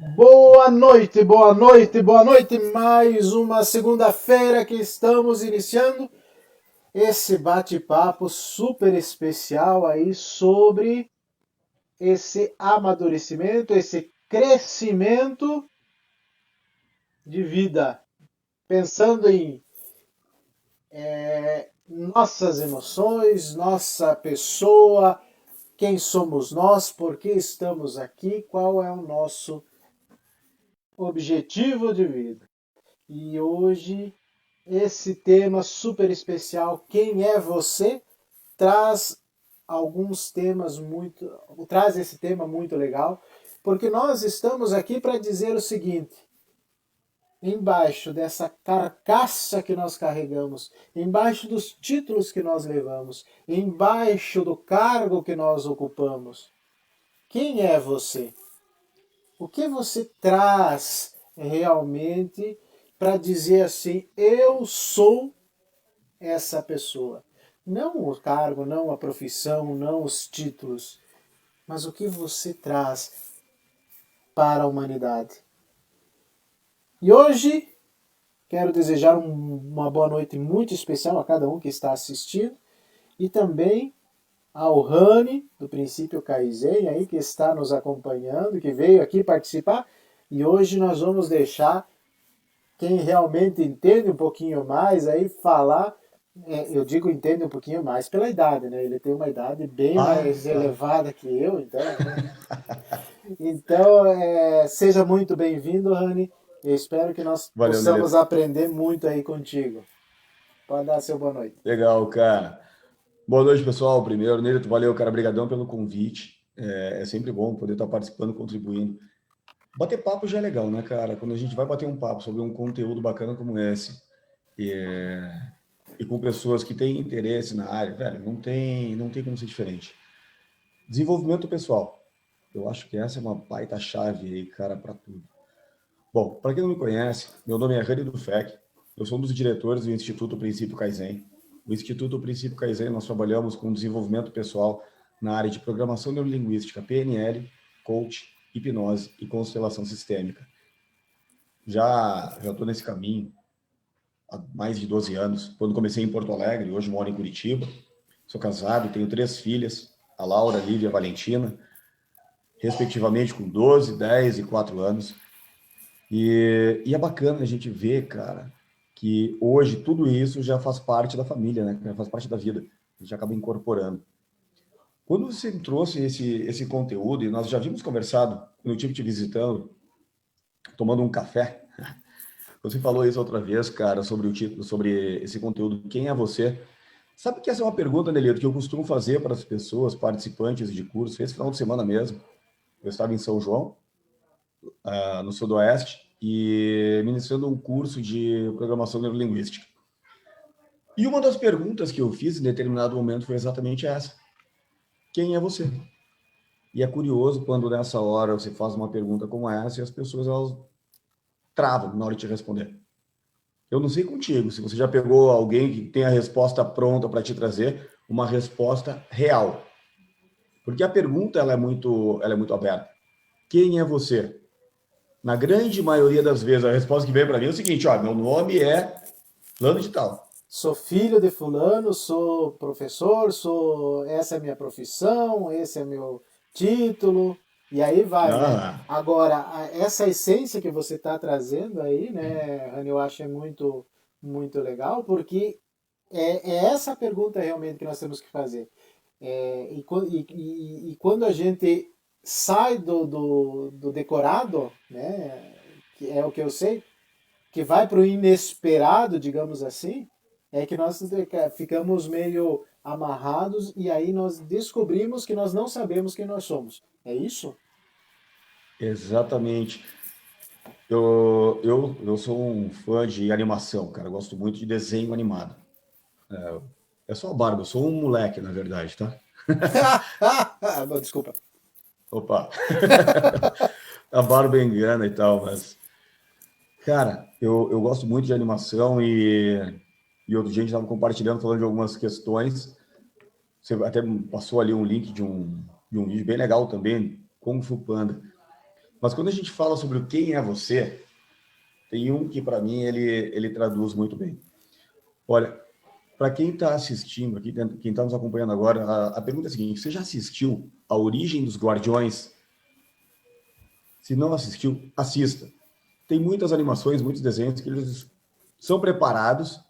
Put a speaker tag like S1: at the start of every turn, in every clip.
S1: Boa noite, boa noite, boa noite. Mais uma segunda-feira que estamos iniciando esse bate-papo super especial aí sobre esse amadurecimento, esse crescimento de vida. Pensando em nossas emoções, nossa pessoa, quem somos nós, por que estamos aqui, qual é o nosso objetivo de vida. E hoje esse tema super especial, Quem é você, traz alguns temas muito, traz esse tema muito legal, porque nós estamos aqui para dizer o seguinte: embaixo dessa carcaça que nós carregamos, embaixo dos títulos que nós levamos, embaixo do cargo que nós ocupamos, quem é você? O que você traz realmente para dizer assim, eu sou essa pessoa? Não o cargo, não a profissão, não os títulos, mas o que você traz para a humanidade. E hoje quero desejar uma boa noite muito especial a cada um que está assistindo e também ao Rani, do Princípio Kaizen, aí, que está nos acompanhando, que veio aqui participar. E hoje nós vamos deixar quem realmente entende um pouquinho mais aí falar. Eu digo entende um pouquinho mais pela idade, né? Ele tem uma idade bem
S2: Ah,
S1: mais
S2: claro.
S1: elevada que eu, então, né? Então, seja muito bem-vindo, Rani. Eu espero que nós
S2: Valeu,
S1: possamos
S2: Nelito.
S1: aprender muito aí contigo. Pode dar seu boa noite.
S2: Legal, cara. Boa noite, pessoal. Primeiro, Nelito, valeu, cara. Obrigadão pelo convite. É sempre bom poder estar participando, contribuindo. Bater papo já é legal, né, cara? Quando a gente vai bater um papo sobre um conteúdo bacana como esse, e, e com pessoas que têm interesse na área, velho, não tem como ser diferente. Desenvolvimento pessoal. Eu acho que essa é uma baita chave aí, cara, para tudo. Bom, para quem não me conhece, meu nome é Rani Dufek, eu sou um dos diretores do Instituto Princípio Kaizen. O Instituto Princípio Kaizen, nós trabalhamos com desenvolvimento pessoal na área de programação neurolinguística, PNL, coach, hipnose e constelação sistêmica. Já estou nesse caminho há mais de 12 anos, quando comecei em Porto Alegre, hoje moro em Curitiba. Sou casado, tenho 3 filhas, a Laura, a Lívia e a Valentina, respectivamente com 12, 10 e 4 anos. E é bacana a gente ver, cara, que hoje tudo isso já faz parte da família, né? Já faz parte da vida. A gente acaba incorporando. Quando você trouxe esse conteúdo, e nós já vimos conversado, quando eu estive te visitando, tomando um café, você falou isso outra vez, cara, sobre o título, sobre esse conteúdo, quem é você? Sabe que essa é uma pergunta, Nelito, que eu costumo fazer para as pessoas, participantes de curso, esse final de semana mesmo. Eu estava em São João, no Sudoeste, e ministrando um curso de programação neurolinguística. E uma das perguntas que eu fiz em determinado momento foi exatamente essa: quem é você? E é curioso quando nessa hora você faz uma pergunta como essa e as pessoas elas travam na hora de te responder. Eu não sei contigo, se você já pegou alguém que tem a resposta pronta para te trazer uma resposta real. Porque a pergunta ela é muito aberta. Quem é você? Na grande maioria das vezes, a resposta que vem para mim é o seguinte: ó, meu nome é Plano de Tal.
S1: Sou filho de fulano, sou professor, sou essa é minha profissão, esse é meu título, e aí vai, né?
S2: Ah,
S1: Agora, essa essência que você está trazendo aí, né, Rani, eu acho muito, muito legal, porque é essa a pergunta realmente que nós temos que fazer. E quando a gente sai do decorado, né, que é o que eu sei, que vai para o inesperado, digamos assim, é que nós ficamos meio amarrados e aí nós descobrimos que nós não sabemos quem nós somos. É isso?
S2: exatamente. Eu sou um fã de animação, cara. Eu gosto muito de desenho animado. É só a barba, eu sou um moleque, na verdade, tá?
S1: Não, desculpa.
S2: Opa! A barba engana e tal, mas. Cara, eu gosto muito de animação e outro dia a gente estava compartilhando, falando de algumas questões. Você até passou ali um link de um vídeo bem legal também, Kung Fu Panda. Mas quando a gente fala sobre o quem é você, tem um que para mim ele traduz muito bem. Olha, para quem está assistindo aqui, quem está nos acompanhando agora, a pergunta é a seguinte: você já assistiu A Origem dos Guardiões? Se não assistiu, assista. Tem muitas animações, muitos desenhos que eles são preparados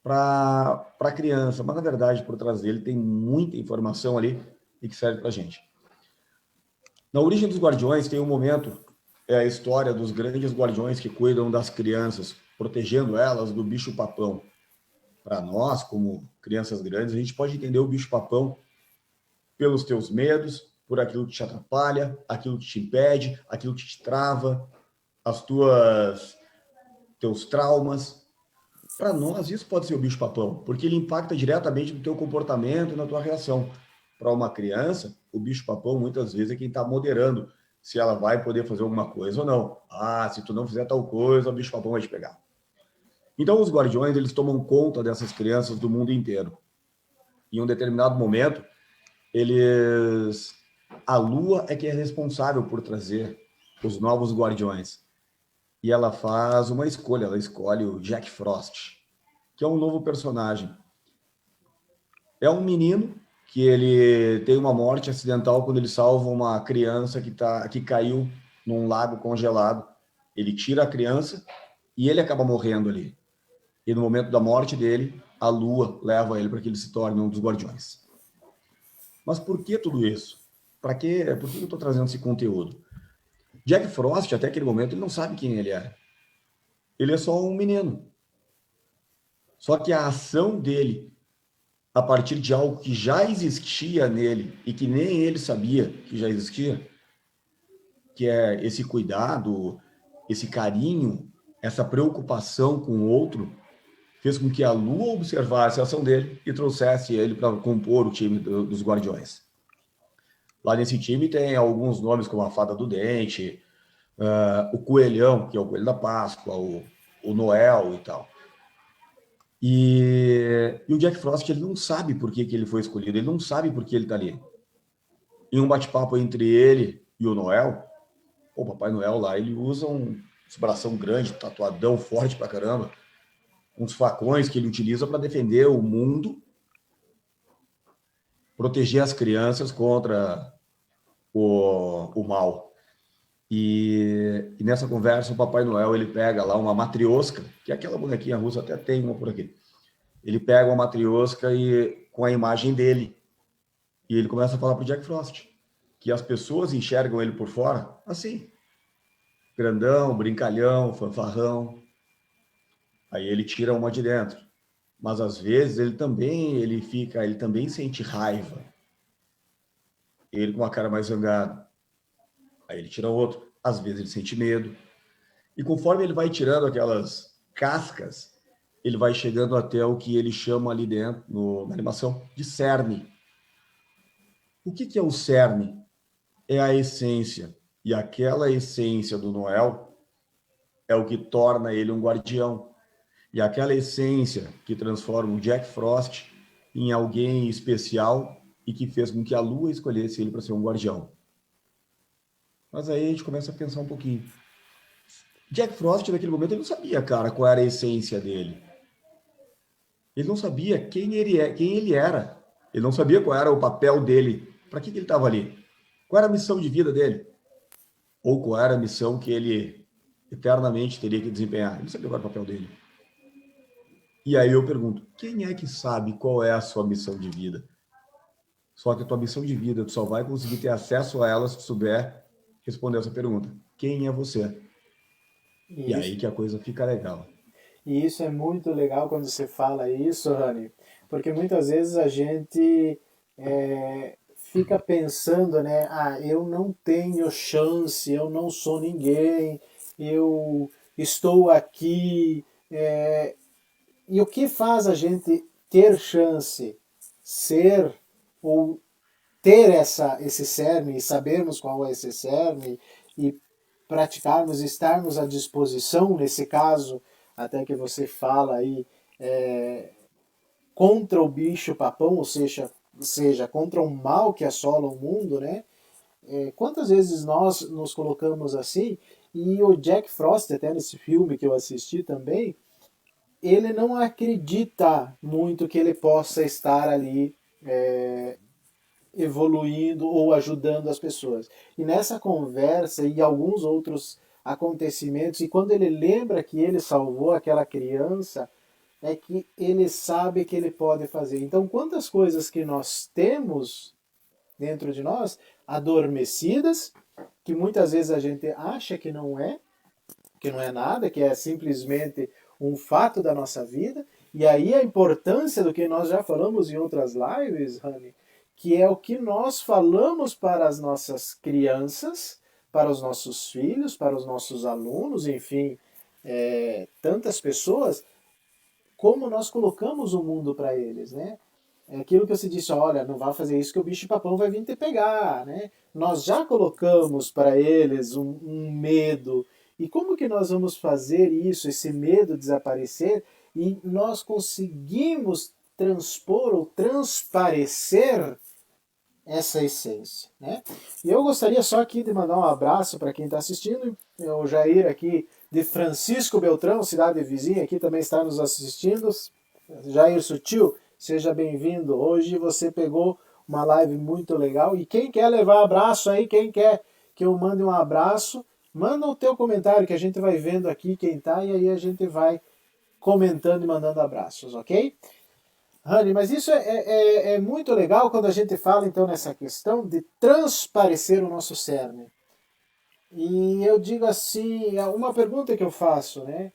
S2: para criança, mas na verdade por trás dele tem muita informação ali e que serve para a gente. Na Origem dos Guardiões tem um momento, é a história dos grandes guardiões que cuidam das crianças, protegendo elas do bicho-papão. Para nós, como crianças grandes, a gente pode entender o bicho-papão pelos teus medos, por aquilo que te atrapalha, aquilo que te impede, aquilo que te trava, as tuas teus traumas. Para nós, isso pode ser o bicho-papão, porque ele impacta diretamente no teu comportamento e na tua reação. Para uma criança, o bicho-papão muitas vezes é quem está moderando se ela vai poder fazer alguma coisa ou não. Ah, se tu não fizer tal coisa, o bicho-papão vai te pegar. Então, os guardiões, eles tomam conta dessas crianças do mundo inteiro. Em um determinado momento, eles... A Lua é que é responsável por trazer os novos guardiões. E ela faz uma escolha, ela escolhe o Jack Frost, que é um novo personagem. É um menino que ele tem uma morte acidental quando ele salva uma criança que caiu num lago congelado. Ele tira a criança e ele acaba morrendo ali. E no momento da morte dele, a Lua leva ele para que ele se torne um dos guardiões. Mas por que tudo isso? Para quê? Por que eu estou trazendo esse conteúdo? Jack Frost, até aquele momento, ele não sabe quem ele é. Ele é só um menino. Só que a ação dele a partir de algo que já existia nele e que nem ele sabia que já existia, que é esse cuidado, esse carinho, essa preocupação com o outro, fez com que a Lua observasse a ação dele e trouxesse ele para compor o time dos Guardiões. Lá nesse time tem alguns nomes como a Fada do Dente, o Coelhão, que é o Coelho da Páscoa, o Noel e tal. E o Jack Frost, ele não sabe por que ele foi escolhido, ele não sabe por que ele está ali. Em um bate-papo entre ele e o Noel, o Papai Noel lá, ele usa um bração grande, tatuadão, forte pra caramba, uns facões que ele utiliza para defender o mundo, proteger as crianças contra o mal. E nessa conversa, o Papai Noel, ele pega lá uma matrioska, que é aquela bonequinha russa, até tem uma por aqui. Ele pega uma matrioska e com a imagem dele, e ele começa a falar pro Jack Frost que as pessoas enxergam ele por fora assim, grandão, brincalhão, fanfarrão. Aí ele tira uma de dentro. Mas às vezes ele também sente raiva. Ele com uma cara mais zangada. Aí ele tira outro. Às vezes ele sente medo. E conforme ele vai tirando aquelas cascas, ele vai chegando até o que ele chama ali dentro, na animação, de cerne. O que é o cerne? É a essência. E aquela essência do Noel é o que torna ele um guardião. E aquela essência que transforma o Jack Frost em alguém especial e que fez com que a Lua escolhesse ele para ser um guardião. Mas aí a gente começa a pensar um pouquinho. Jack Frost, naquele momento, ele não sabia, cara, qual era a essência dele. Ele não sabia quem ele era. Ele não sabia qual era o papel dele. Para que ele estava ali? Qual era a missão de vida dele? Ou qual era a missão que ele eternamente teria que desempenhar? Ele não sabia qual era o papel dele. E aí eu pergunto, quem é que sabe qual é a sua missão de vida? Só que a tua missão de vida, tu só vai conseguir ter acesso a ela se tu souber responder essa pergunta. Quem é você? E
S1: E
S2: aí
S1: isso,
S2: que a coisa fica legal.
S1: e isso é muito legal quando você fala isso, Rani, porque muitas vezes a gente fica pensando, né? Ah, eu não tenho chance, eu não sou ninguém, eu estou aqui. E o que faz a gente ter chance, ser ou ter esse cerne e sabermos qual é esse cerne e praticarmos, estarmos à disposição, nesse caso, até que você fala aí, contra o bicho papão, ou seja contra o mal que assola o mundo, né? Quantas vezes nós nos colocamos assim? E o Jack Frost, até nesse filme que eu assisti também, ele não acredita muito que ele possa estar ali evoluindo ou ajudando as pessoas. E nessa conversa e alguns outros acontecimentos, e quando ele lembra que ele salvou aquela criança, é que ele sabe que ele pode fazer. Então, quantas coisas que nós temos dentro de nós, adormecidas, que muitas vezes a gente acha que não é nada, que é simplesmente um fato da nossa vida. E aí a importância do que nós já falamos em outras lives, Rani, que é o que nós falamos para as nossas crianças, para os nossos filhos, para os nossos alunos, enfim, tantas pessoas, como nós colocamos o mundo para eles, né? É aquilo que você disse, olha, não vai fazer isso que o bicho papão vai vir te pegar, né? Nós já colocamos para eles um medo. E como que nós vamos fazer isso, esse medo desaparecer, e nós conseguimos transpor ou transparecer essa essência, né? E eu gostaria só aqui de mandar um abraço para quem está assistindo, o Jair aqui de Francisco Beltrão, cidade vizinha, aqui também está nos assistindo. Jair Sutil, seja bem-vindo. Hoje você pegou uma live muito legal. E quem quer levar abraço aí, quem quer que eu mande um abraço, manda o teu comentário que a gente vai vendo aqui quem tá e aí a gente vai comentando e mandando abraços, ok? Rani, mas isso é muito legal quando a gente fala então nessa questão de transparecer o nosso cerne. E eu digo assim, uma pergunta que eu faço, né?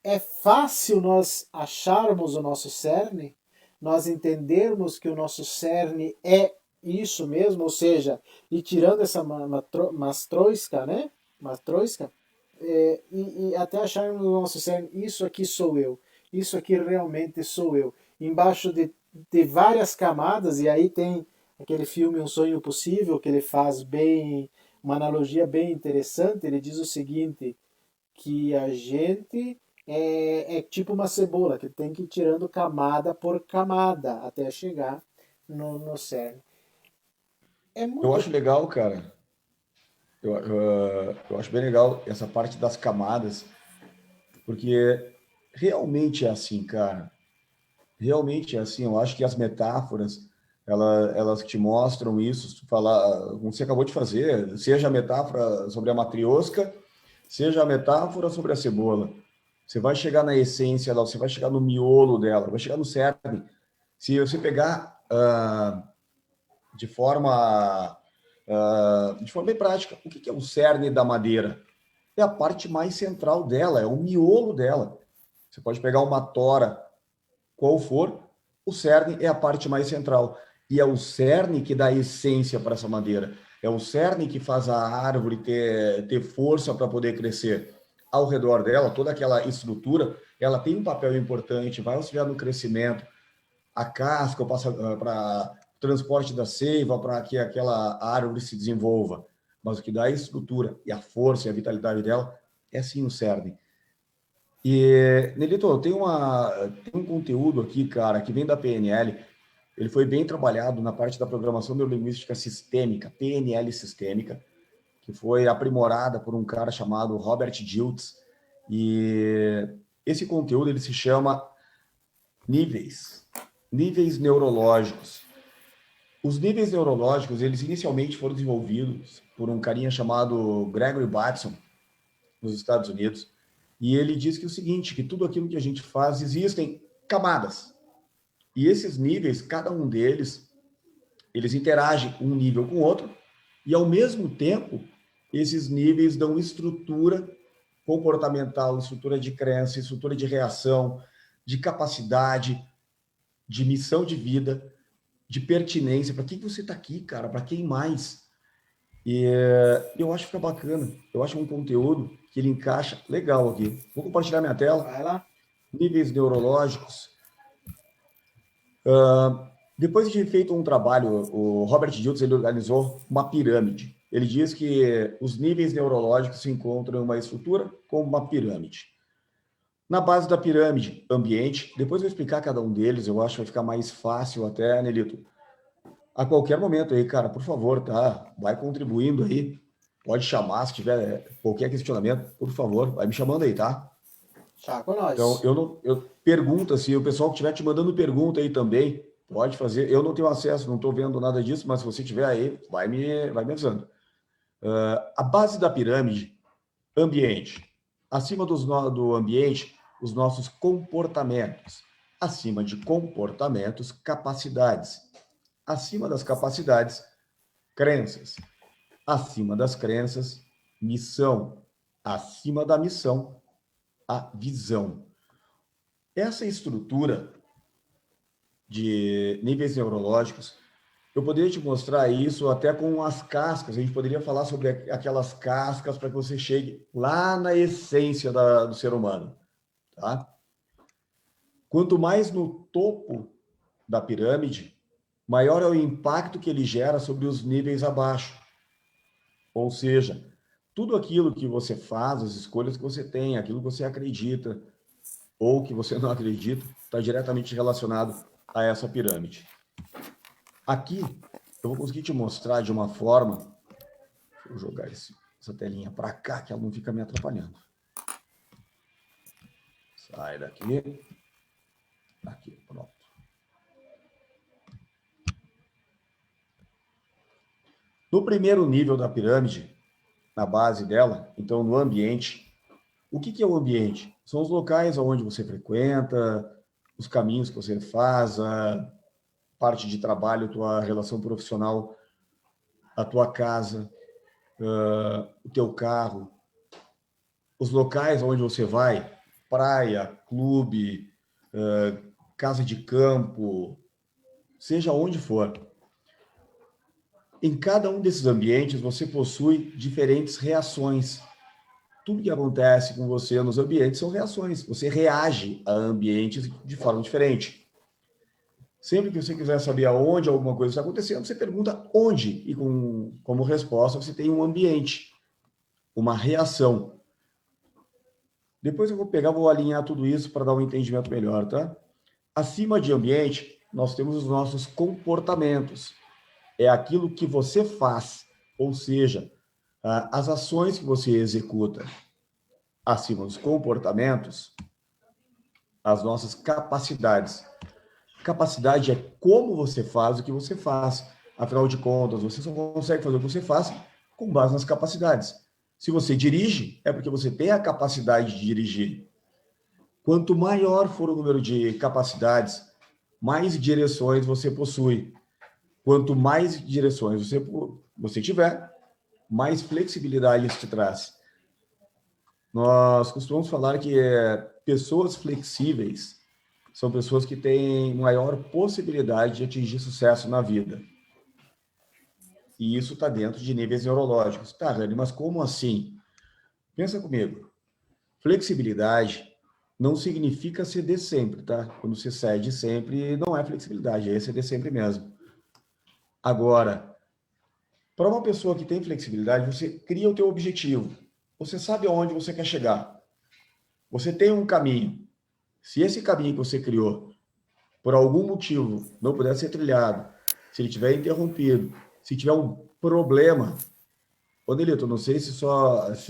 S1: É fácil nós acharmos o nosso cerne, nós entendermos que o nosso cerne é isso mesmo, ou seja, e tirando essa mastroisca, né? Mastroisca, e até acharmos o nosso cerne, isso aqui sou eu, isso aqui realmente sou eu. Embaixo de várias camadas, e aí tem aquele filme Um Sonho Possível, que ele faz bem, uma analogia bem interessante, ele diz o seguinte, que a gente é tipo uma cebola, que tem que ir tirando camada por camada até chegar no cerne. É
S2: Eu
S1: muito.
S2: acho legal, cara. Eu acho bem legal essa parte das camadas, porque realmente é assim, cara. Realmente é assim. Eu acho que as metáforas, elas te mostram isso. Se tu falar, como você acabou de fazer, seja a metáfora sobre a matriosca, seja a metáfora sobre a cebola. Você vai chegar na essência dela, você vai chegar no miolo dela, vai chegar no cerne. Se você pegar de forma bem prática, o que é o cerne da madeira? É a parte mais central dela, é o miolo dela. Você pode pegar uma tora, qual for, o cerne é a parte mais central. E é o cerne que dá essência para essa madeira. É o cerne que faz a árvore ter força para poder crescer. Ao redor dela, toda aquela estrutura, ela tem um papel importante, vai auxiliar no crescimento. A casca passa para transporte da seiva, para que aquela árvore se desenvolva. Mas o que dá a estrutura e a força e a vitalidade dela é sim o cerne. E, Nelito, tem um conteúdo aqui, cara, que vem da PNL. Ele foi bem trabalhado na parte da programação neurolinguística sistêmica, PNL sistêmica, que foi aprimorada por um cara chamado Robert Diltz. E esse conteúdo ele se chama níveis neurológicos. Os níveis neurológicos, eles inicialmente foram desenvolvidos por um carinha chamado Gregory Bateson, nos Estados Unidos. E ele diz que é o seguinte, que tudo aquilo que a gente faz, existem camadas. E esses níveis, cada um deles, eles interagem um nível com o outro, e ao mesmo tempo, esses níveis dão estrutura comportamental, estrutura de crença, estrutura de reação, de capacidade, de missão de vida, de pertinência. Para que você está aqui, cara? Para quem mais? E eu acho que fica bacana. Eu acho um conteúdo que ele encaixa legal aqui. Vou compartilhar minha tela.
S1: Vai lá.
S2: Níveis neurológicos. Depois de feito um trabalho, o Robert Dilts ele organizou uma pirâmide. Ele diz que os níveis neurológicos se encontram em uma estrutura como uma pirâmide. Na base da pirâmide, ambiente. Depois eu vou explicar cada um deles. Eu acho que vai ficar mais fácil até, Nelito. a qualquer momento aí, cara, por favor, tá? Vai contribuindo aí. Pode chamar se tiver qualquer questionamento, por favor, vai me chamando aí, tá?
S1: Chá com
S2: Então,
S1: nós.
S2: eu pergunto assim, o pessoal que estiver te mandando pergunta aí também, pode fazer. Eu não tenho acesso, não estou vendo nada disso, mas se você tiver aí, vai me avisando. A base da pirâmide, ambiente. Acima do ambiente, os nossos comportamentos. Acima de comportamentos, capacidades. Acima das capacidades, crenças. Acima das crenças, missão. Acima da missão, a visão. Essa estrutura de níveis neurológicos, eu poderia te mostrar isso até com as cascas. A gente poderia falar sobre aquelas cascas para que você chegue lá na essência do ser humano, tá? Quanto mais no topo da pirâmide, maior é o impacto que ele gera sobre os níveis abaixo. Ou seja, tudo aquilo que você faz, as escolhas que você tem, aquilo que você acredita ou que você não acredita, está diretamente relacionado a essa pirâmide. Aqui, eu vou conseguir te mostrar de uma forma. Deixa eu jogar essa telinha para cá, que ela não fica me atrapalhando. Sai daqui. Aqui, pronto. No primeiro nível da pirâmide, na base dela, então no ambiente, o que é o ambiente? São os locais onde você frequenta, os caminhos que você faz, a parte de trabalho, tua relação profissional, a tua casa, o teu carro, os locais onde você vai, praia, clube, casa de campo, seja onde for. Em cada um desses ambientes, você possui diferentes reações. Tudo que acontece com você nos ambientes são reações. Você reage a ambientes de forma diferente. Sempre que você quiser saber aonde alguma coisa está acontecendo, você pergunta onde. E como resposta, você tem um ambiente, uma reação. Depois eu vou alinhar tudo isso para dar um entendimento melhor, tá? Acima de ambiente, nós temos os nossos comportamentos. É aquilo que você faz, ou seja, as ações que você executa. Acima dos comportamentos, as nossas capacidades. Capacidade é como você faz o que você faz. Afinal de contas, você só consegue fazer o que você faz com base nas capacidades. Se você dirige, é porque você tem a capacidade de dirigir. Quanto maior for o número de capacidades, mais direções você possui. Quanto mais direções você tiver, mais flexibilidade isso te traz. Nós costumamos falar que pessoas flexíveis são pessoas que têm maior possibilidade de atingir sucesso na vida. E isso está dentro de níveis neurológicos. Tá, Rani, mas como assim? Pensa comigo. Flexibilidade não significa ceder sempre, tá? Quando você cede sempre, não é flexibilidade, é ceder sempre mesmo. Agora, para uma pessoa que tem flexibilidade, você cria o teu objetivo. Você sabe aonde você quer chegar. Você tem um caminho. Se esse caminho que você criou, por algum motivo, não puder ser trilhado, se ele tiver interrompido, se tiver um problema, ô Nelito, não sei se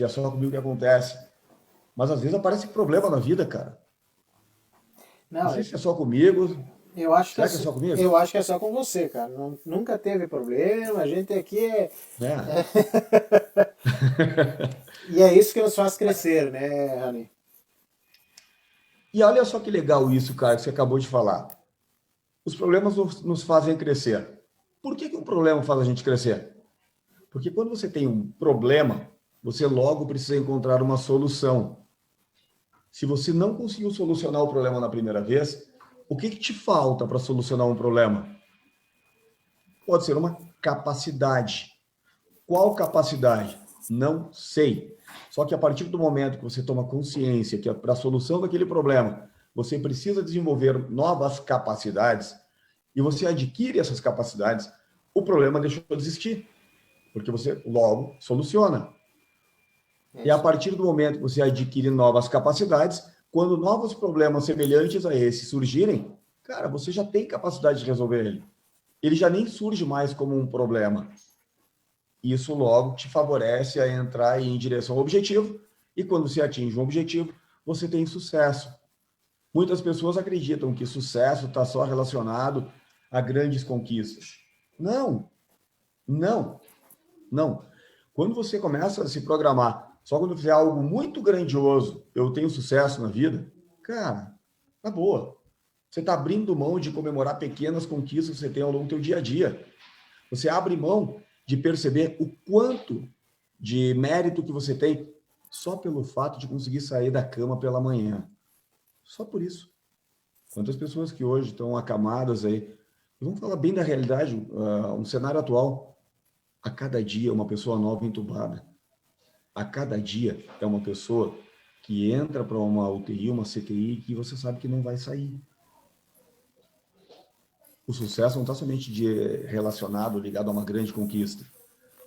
S2: é só comigo que acontece, mas às vezes aparece problema na vida, cara. Não
S1: Não,
S2: sei se é só comigo.
S1: eu acho que
S2: Será que é só comigo?
S1: eu acho que é só com você, cara. Nunca teve problema, a gente aqui é. E é isso que nos faz crescer, né, Rani?
S2: E olha só que legal isso, cara, que você acabou de falar. Os problemas nos fazem crescer. Por que um problema faz a gente crescer? Porque quando você tem um problema, você logo precisa encontrar uma solução. Se você não conseguiu solucionar o problema na primeira vez, o que te falta para solucionar um problema? Pode ser uma capacidade. Qual capacidade? Não sei. Só que a partir do momento que você toma consciência que para a solução daquele problema, você precisa desenvolver novas capacidades e você adquire essas capacidades, o problema deixou de existir, porque você logo soluciona. E a partir do momento que você adquire novas capacidades, quando novos problemas semelhantes a esse surgirem, cara, você já tem capacidade de resolver ele. ele já nem surge mais como um problema. Isso logo te favorece a entrar em direção ao objetivo, e quando você atinge um objetivo, você tem sucesso. Muitas pessoas acreditam que sucesso está só relacionado a grandes conquistas. Não, não, não. Quando você começa a se programar, só quando fizer algo muito grandioso, eu tenho sucesso na vida, cara, tá boa. Você está abrindo mão de comemorar pequenas conquistas que você tem ao longo do seu dia a dia. Você abre mão de perceber o quanto de mérito que você tem só pelo fato de conseguir sair da cama pela manhã. Só por isso. Quantas pessoas que hoje estão acamadas aí. Vamos falar bem da realidade, um cenário atual. A cada dia uma pessoa nova entubada. A cada dia é uma pessoa que entra para uma UTI, uma CTI, que você sabe que não vai sair. O sucesso não está somente relacionado, ligado a uma grande conquista.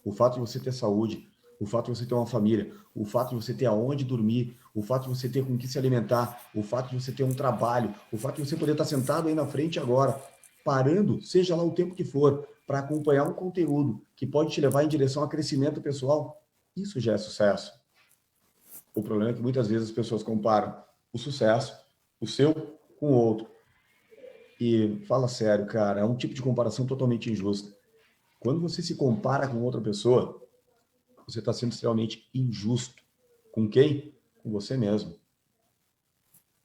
S2: O fato de você ter saúde, o fato de você ter uma família, o fato de você ter aonde dormir, o fato de você ter com que se alimentar, o fato de você ter um trabalho, o fato de você poder estar sentado aí na frente agora, parando, seja lá o tempo que for, para acompanhar um conteúdo que pode te levar em direção a crescimento pessoal, isso já é sucesso. O problema é que muitas vezes as pessoas comparam o sucesso, o seu, com o outro. E fala sério, cara, é um tipo de comparação totalmente injusta. Quando você se compara com outra pessoa, você está sendo extremamente injusto. Com quem? Com você mesmo.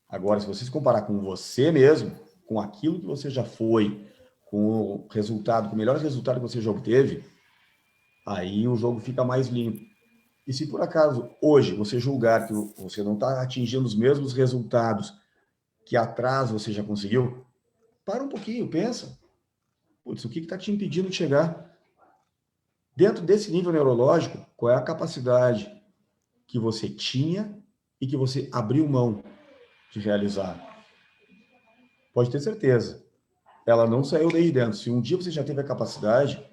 S2: Agora, se você se comparar com você mesmo, com aquilo que você já foi, com o resultado, com o melhor resultado que você já obteve, aí o jogo fica mais limpo. E se por acaso hoje você julgar que você não está atingindo os mesmos resultados que atrás você já conseguiu, para um pouquinho, pensa. Putz, o que está te impedindo de chegar? Dentro desse nível neurológico, qual é a capacidade que você tinha e que você abriu mão de realizar? Pode ter certeza, ela não saiu daí de dentro. Se um dia você já teve a capacidade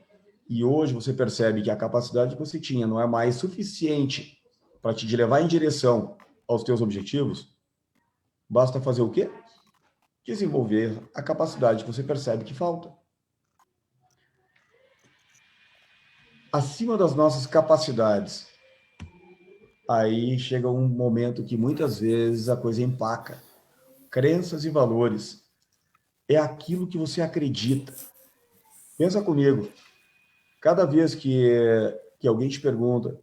S2: e hoje você percebe que a capacidade que você tinha não é mais suficiente para te levar em direção aos teus objetivos, basta fazer o quê? Desenvolver a capacidade que você percebe que falta. Acima das nossas capacidades, aí chega um momento que muitas vezes a coisa empaca. Crenças e valores é aquilo que você acredita. Pensa comigo, cada vez que alguém te pergunta,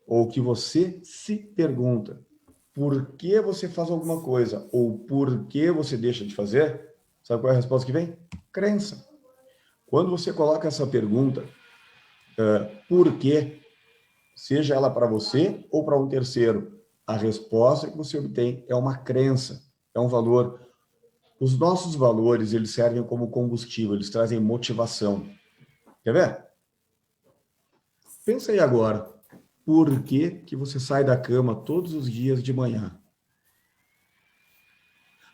S2: ou que você se pergunta, por que você faz alguma coisa, ou por que você deixa de fazer, sabe qual é a resposta que vem? Crença. Quando você coloca essa pergunta, por quê, seja ela para você ou para um terceiro, a resposta que você obtém é uma crença, é um valor. Os nossos valores, eles servem como combustível, eles trazem motivação. Quer ver? Pensa aí agora, por que que você sai da cama todos os dias de manhã?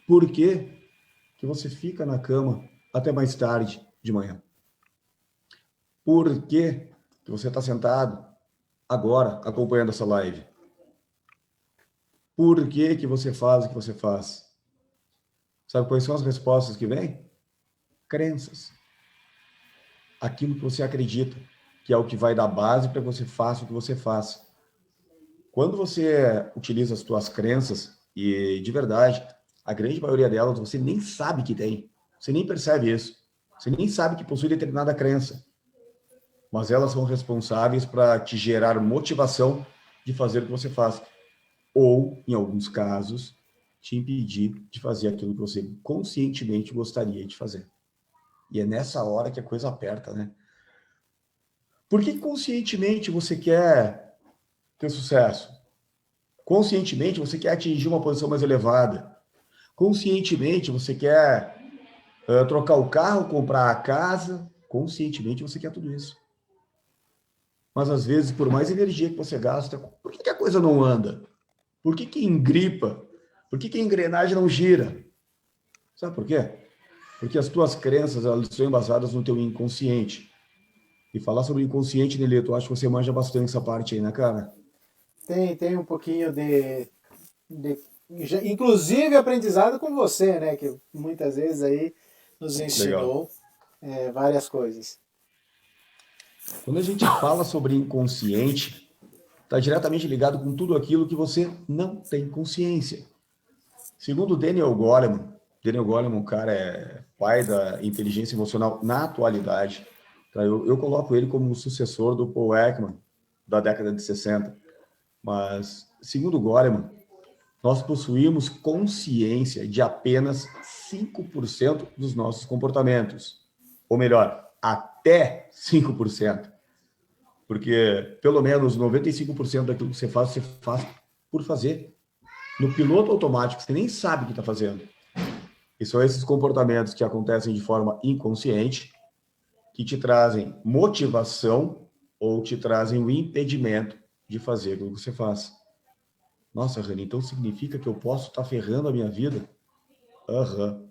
S2: Por que que você fica na cama até mais tarde de manhã? Por que que você está sentado agora acompanhando essa live? Por que que você faz o que você faz? Sabe quais são as respostas que vêm? Crenças. Aquilo que você acredita, que é o que vai dar base para que você faça o que você faz. Quando você utiliza as suas crenças, e de verdade, a grande maioria delas você nem sabe que tem, você nem percebe isso, você nem sabe que possui determinada crença, mas elas são responsáveis para te gerar motivação de fazer o que você faz, ou, em alguns casos, te impedir de fazer aquilo que você conscientemente gostaria de fazer. E é nessa hora que a coisa aperta, né? Por que conscientemente você quer ter sucesso? Conscientemente você quer atingir uma posição mais elevada. Conscientemente você quer trocar o carro, comprar a casa. Conscientemente você quer tudo isso. Mas às vezes, por mais energia que você gasta, por que a coisa não anda? Por que engripa? Por que a engrenagem não gira? Sabe por quê? Porque as tuas crenças, elas estão embasadas no teu inconsciente. E falar sobre o inconsciente, Nelito, eu acho que você manja bastante essa parte aí, né, cara?
S1: Tem um pouquinho inclusive aprendizado com você, né? Que muitas vezes aí nos
S2: Legal.
S1: ensinou. várias coisas.
S2: Quando a gente fala sobre inconsciente, está diretamente ligado com tudo aquilo que você não tem consciência. Segundo Daniel Goleman, o cara é pai da inteligência emocional na atualidade. Tá? Eu coloco ele como o sucessor do Paul Ekman, da década de 60. Mas, segundo Goleman, nós possuímos consciência de apenas 5% dos nossos comportamentos. Ou melhor, até 5%. Porque pelo menos 95% daquilo que você faz por fazer. No piloto automático, você nem sabe o que está fazendo. E são esses comportamentos que acontecem de forma inconsciente que te trazem motivação ou te trazem o impedimento de fazer aquilo que você faz. Nossa, Rani, então significa que eu posso estar ferrando a minha vida? Aham.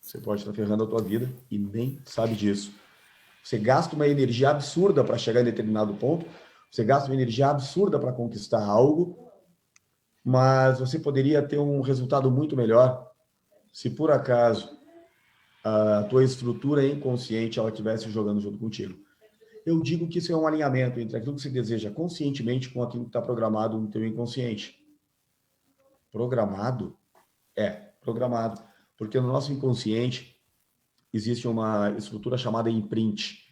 S2: Você pode estar ferrando a tua vida e nem sabe disso. Você gasta uma energia absurda para chegar em determinado ponto, você gasta uma energia absurda para conquistar algo, mas você poderia ter um resultado muito melhor se por acaso a tua estrutura inconsciente ela estivesse jogando junto contigo. Eu digo que isso é um alinhamento entre aquilo que você deseja conscientemente com aquilo que está programado no teu inconsciente. Programado? Programado. Porque no nosso inconsciente existe uma estrutura chamada imprint.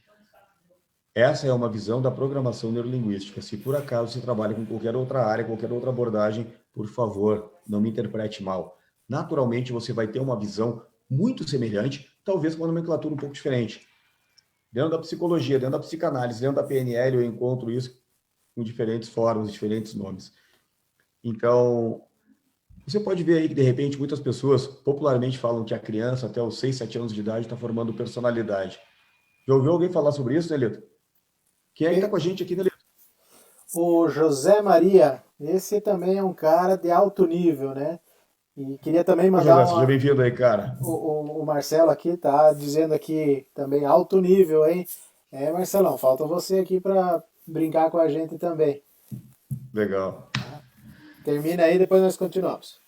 S2: Essa é uma visão da programação neurolinguística. Se por acaso você trabalha com qualquer outra área, qualquer outra abordagem, por favor, não me interprete mal. Naturalmente, você vai ter uma visão muito semelhante, talvez com uma nomenclatura um pouco diferente. Dentro da psicologia, dentro da psicanálise, dentro da PNL, eu encontro isso com diferentes formas, diferentes nomes. Então, você pode ver aí que, de repente, muitas pessoas popularmente falam que a criança, até os 6, 7 anos de idade, está formando personalidade. Já ouviu alguém falar sobre isso, Nelito? Quem é que está com a gente aqui, Nelito?
S1: O José Maria, esse também é um cara de alto nível, né? E queria também
S2: Ô,
S1: mandar
S2: José, seja
S1: uma.
S2: bem-vindo aí, cara.
S1: O Marcelo aqui tá dizendo aqui também alto nível, hein? Marcelão, falta você aqui para brincar com a gente também.
S2: Legal.
S1: Termina aí, depois nós continuamos.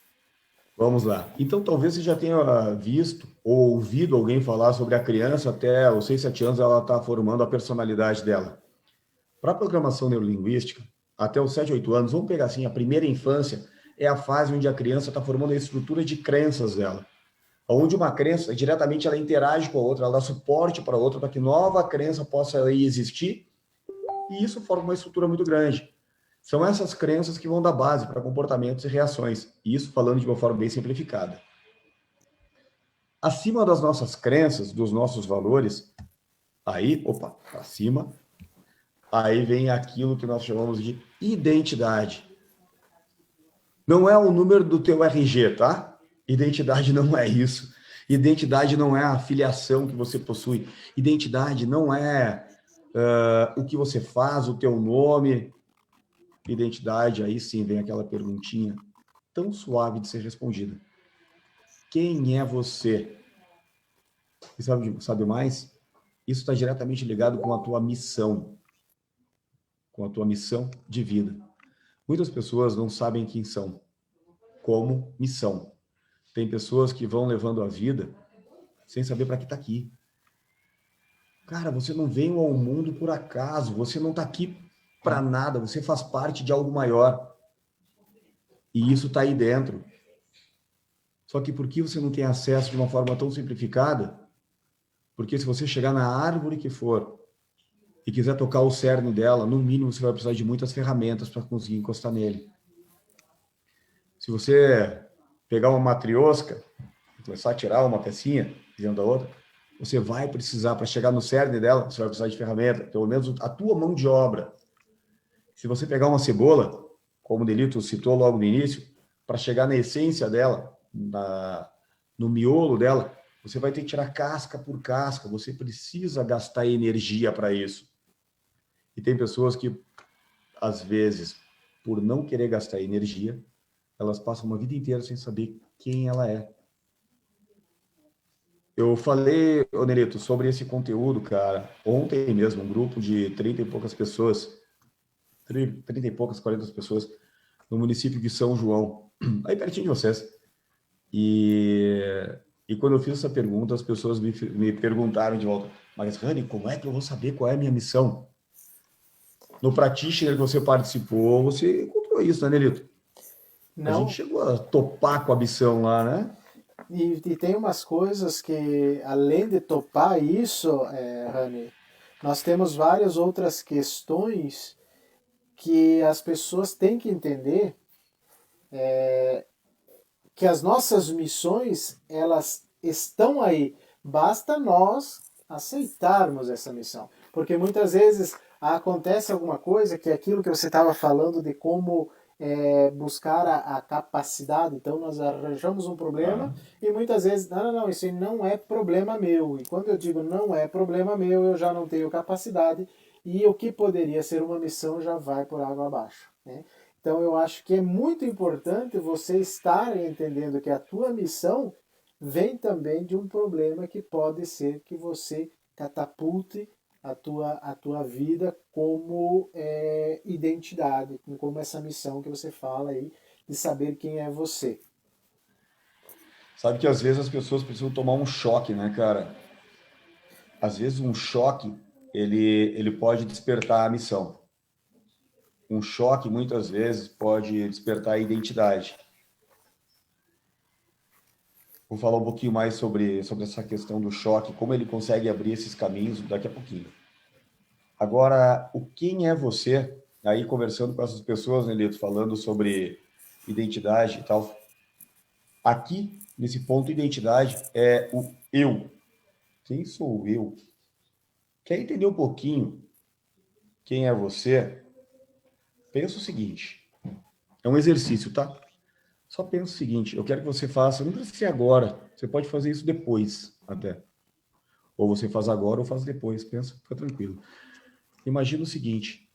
S2: Vamos lá. Então, talvez você já tenha visto ou ouvido alguém falar sobre a criança até os 6, 7 anos, ela está formando a personalidade dela. Para a programação neurolinguística, até os 7, 8 anos, vamos pegar assim, a primeira infância é a fase onde a criança está formando a estrutura de crenças dela. Onde uma crença, diretamente, ela interage com a outra, ela dá suporte para a outra, para que nova crença possa aí existir, e isso forma uma estrutura muito grande. São essas crenças que vão dar base para comportamentos e reações, isso falando de uma forma bem simplificada. Acima das nossas crenças, dos nossos valores, aí, acima, aí vem aquilo que nós chamamos de identidade. Não é o número do teu RG, tá? Identidade não é isso. Identidade não é a filiação que você possui. Identidade não é o que você faz, o teu nome. Identidade, aí sim vem aquela perguntinha tão suave de ser respondida. Quem é você? E sabe mais? Isso está diretamente ligado com a tua missão. Com a tua missão de vida. Muitas pessoas não sabem quem são como missão. Tem pessoas que vão levando a vida sem saber para que está aqui. Cara, você não veio ao mundo por acaso, você não está aqui para nada, você faz parte de algo maior. E isso está aí dentro. Só que por que você não tem acesso de uma forma tão simplificada? Porque se você chegar na árvore que for e quiser tocar o cerne dela, no mínimo você vai precisar de muitas ferramentas para conseguir encostar nele. Se você pegar uma matriosca, começar a tirar uma pecinha dentro da outra, você vai precisar, para chegar no cerne dela, você vai precisar de ferramenta, pelo menos a tua mão de obra. Se você pegar uma cebola, como o Delito citou logo no início, para chegar na essência dela, no miolo dela, você vai ter que tirar casca por casca, você precisa gastar energia para isso. E tem pessoas que, às vezes, por não querer gastar energia, elas passam uma vida inteira sem saber quem ela é. Eu falei, Nelito, sobre esse conteúdo, cara, ontem mesmo, um grupo de 30 e poucas pessoas, 30 e poucas, 40 pessoas, no município de São João, aí pertinho de vocês. E E quando eu fiz essa pergunta, as pessoas me perguntaram de volta, mas Rani, como é que eu vou saber qual é a minha missão? No practitioner que você participou, você encontrou isso, né, Nelito? A gente
S1: Não,
S2: chegou a topar com a missão lá, né?
S1: e tem umas coisas que, além de topar isso, Rani, nós temos várias outras questões que as pessoas têm que entender que as nossas missões, elas estão aí. Basta nós aceitarmos essa missão. Porque muitas vezes acontece alguma coisa que é aquilo que você estava falando de como buscar a capacidade. Então nós arranjamos um
S2: Ah,
S1: problema e muitas vezes, não, isso aí não é problema meu. E quando eu digo não é problema meu, eu já não tenho capacidade e o que poderia ser uma missão já vai por água abaixo. Né? Então eu acho que é muito importante você estar entendendo que a tua missão vem também de um problema que pode ser que você catapulte a tua vida como identidade, como essa missão que você fala aí de saber quem é você.
S2: sabe que às vezes as pessoas precisam tomar um choque, né, cara? Às vezes um choque, ele pode despertar a missão. Um choque, muitas vezes, pode despertar a identidade. Vou falar um pouquinho mais sobre essa questão do choque, como ele consegue abrir esses caminhos daqui a pouquinho. Agora, o quem é você? Aí, conversando com essas pessoas, né, Lito, falando sobre identidade e tal. Aqui, nesse ponto, identidade é o eu. Quem sou eu? Quer entender um pouquinho quem é você? Pensa o seguinte: é um exercício, tá? Só pensa o seguinte: eu quero que você faça, não precisa ser agora, você pode fazer isso depois, até. Ou você faz agora ou faz depois, pensa, fica tranquilo. Imagina o seguinte,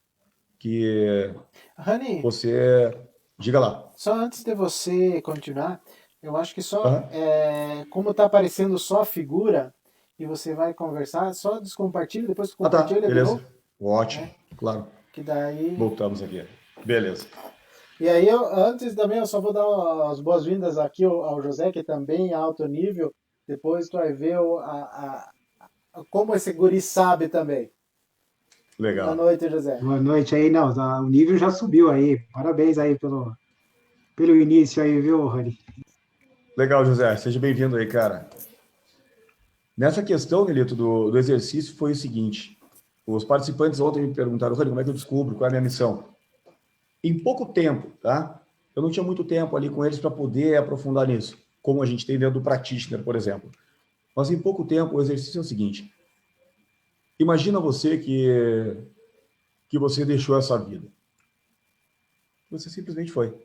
S2: que
S1: Rani,
S2: você... Diga lá.
S1: só antes de você continuar, eu acho que só
S2: Aham.
S1: como está aparecendo só a figura e você vai conversar, só descompartilha, depois
S2: Ah, tá,
S1: compartilha de
S2: beleza.
S1: novo,
S2: Ótimo,
S1: né?
S2: claro.
S1: Que daí.
S2: Voltamos aqui. Beleza.
S1: E aí, antes também, eu só vou dar as boas-vindas aqui ao José, que também é alto nível. Depois tu vai ver como esse guri sabe também. Boa
S2: Legal.
S1: noite, José.
S3: Boa noite aí, não, o nível já subiu aí. Parabéns aí pelo início aí, viu, Rani?
S2: Legal, José. Seja bem-vindo aí, cara. Nessa questão, Nelito, do exercício foi o seguinte. Os participantes ontem me perguntaram, Rani, como é que eu descubro qual é a minha missão? Em pouco tempo, tá? Eu não tinha muito tempo ali com eles para poder aprofundar nisso, como a gente tem dentro do Practitioner, por exemplo. Mas em pouco tempo, o exercício é o seguinte. Imagina você que você deixou essa vida. Você simplesmente foi.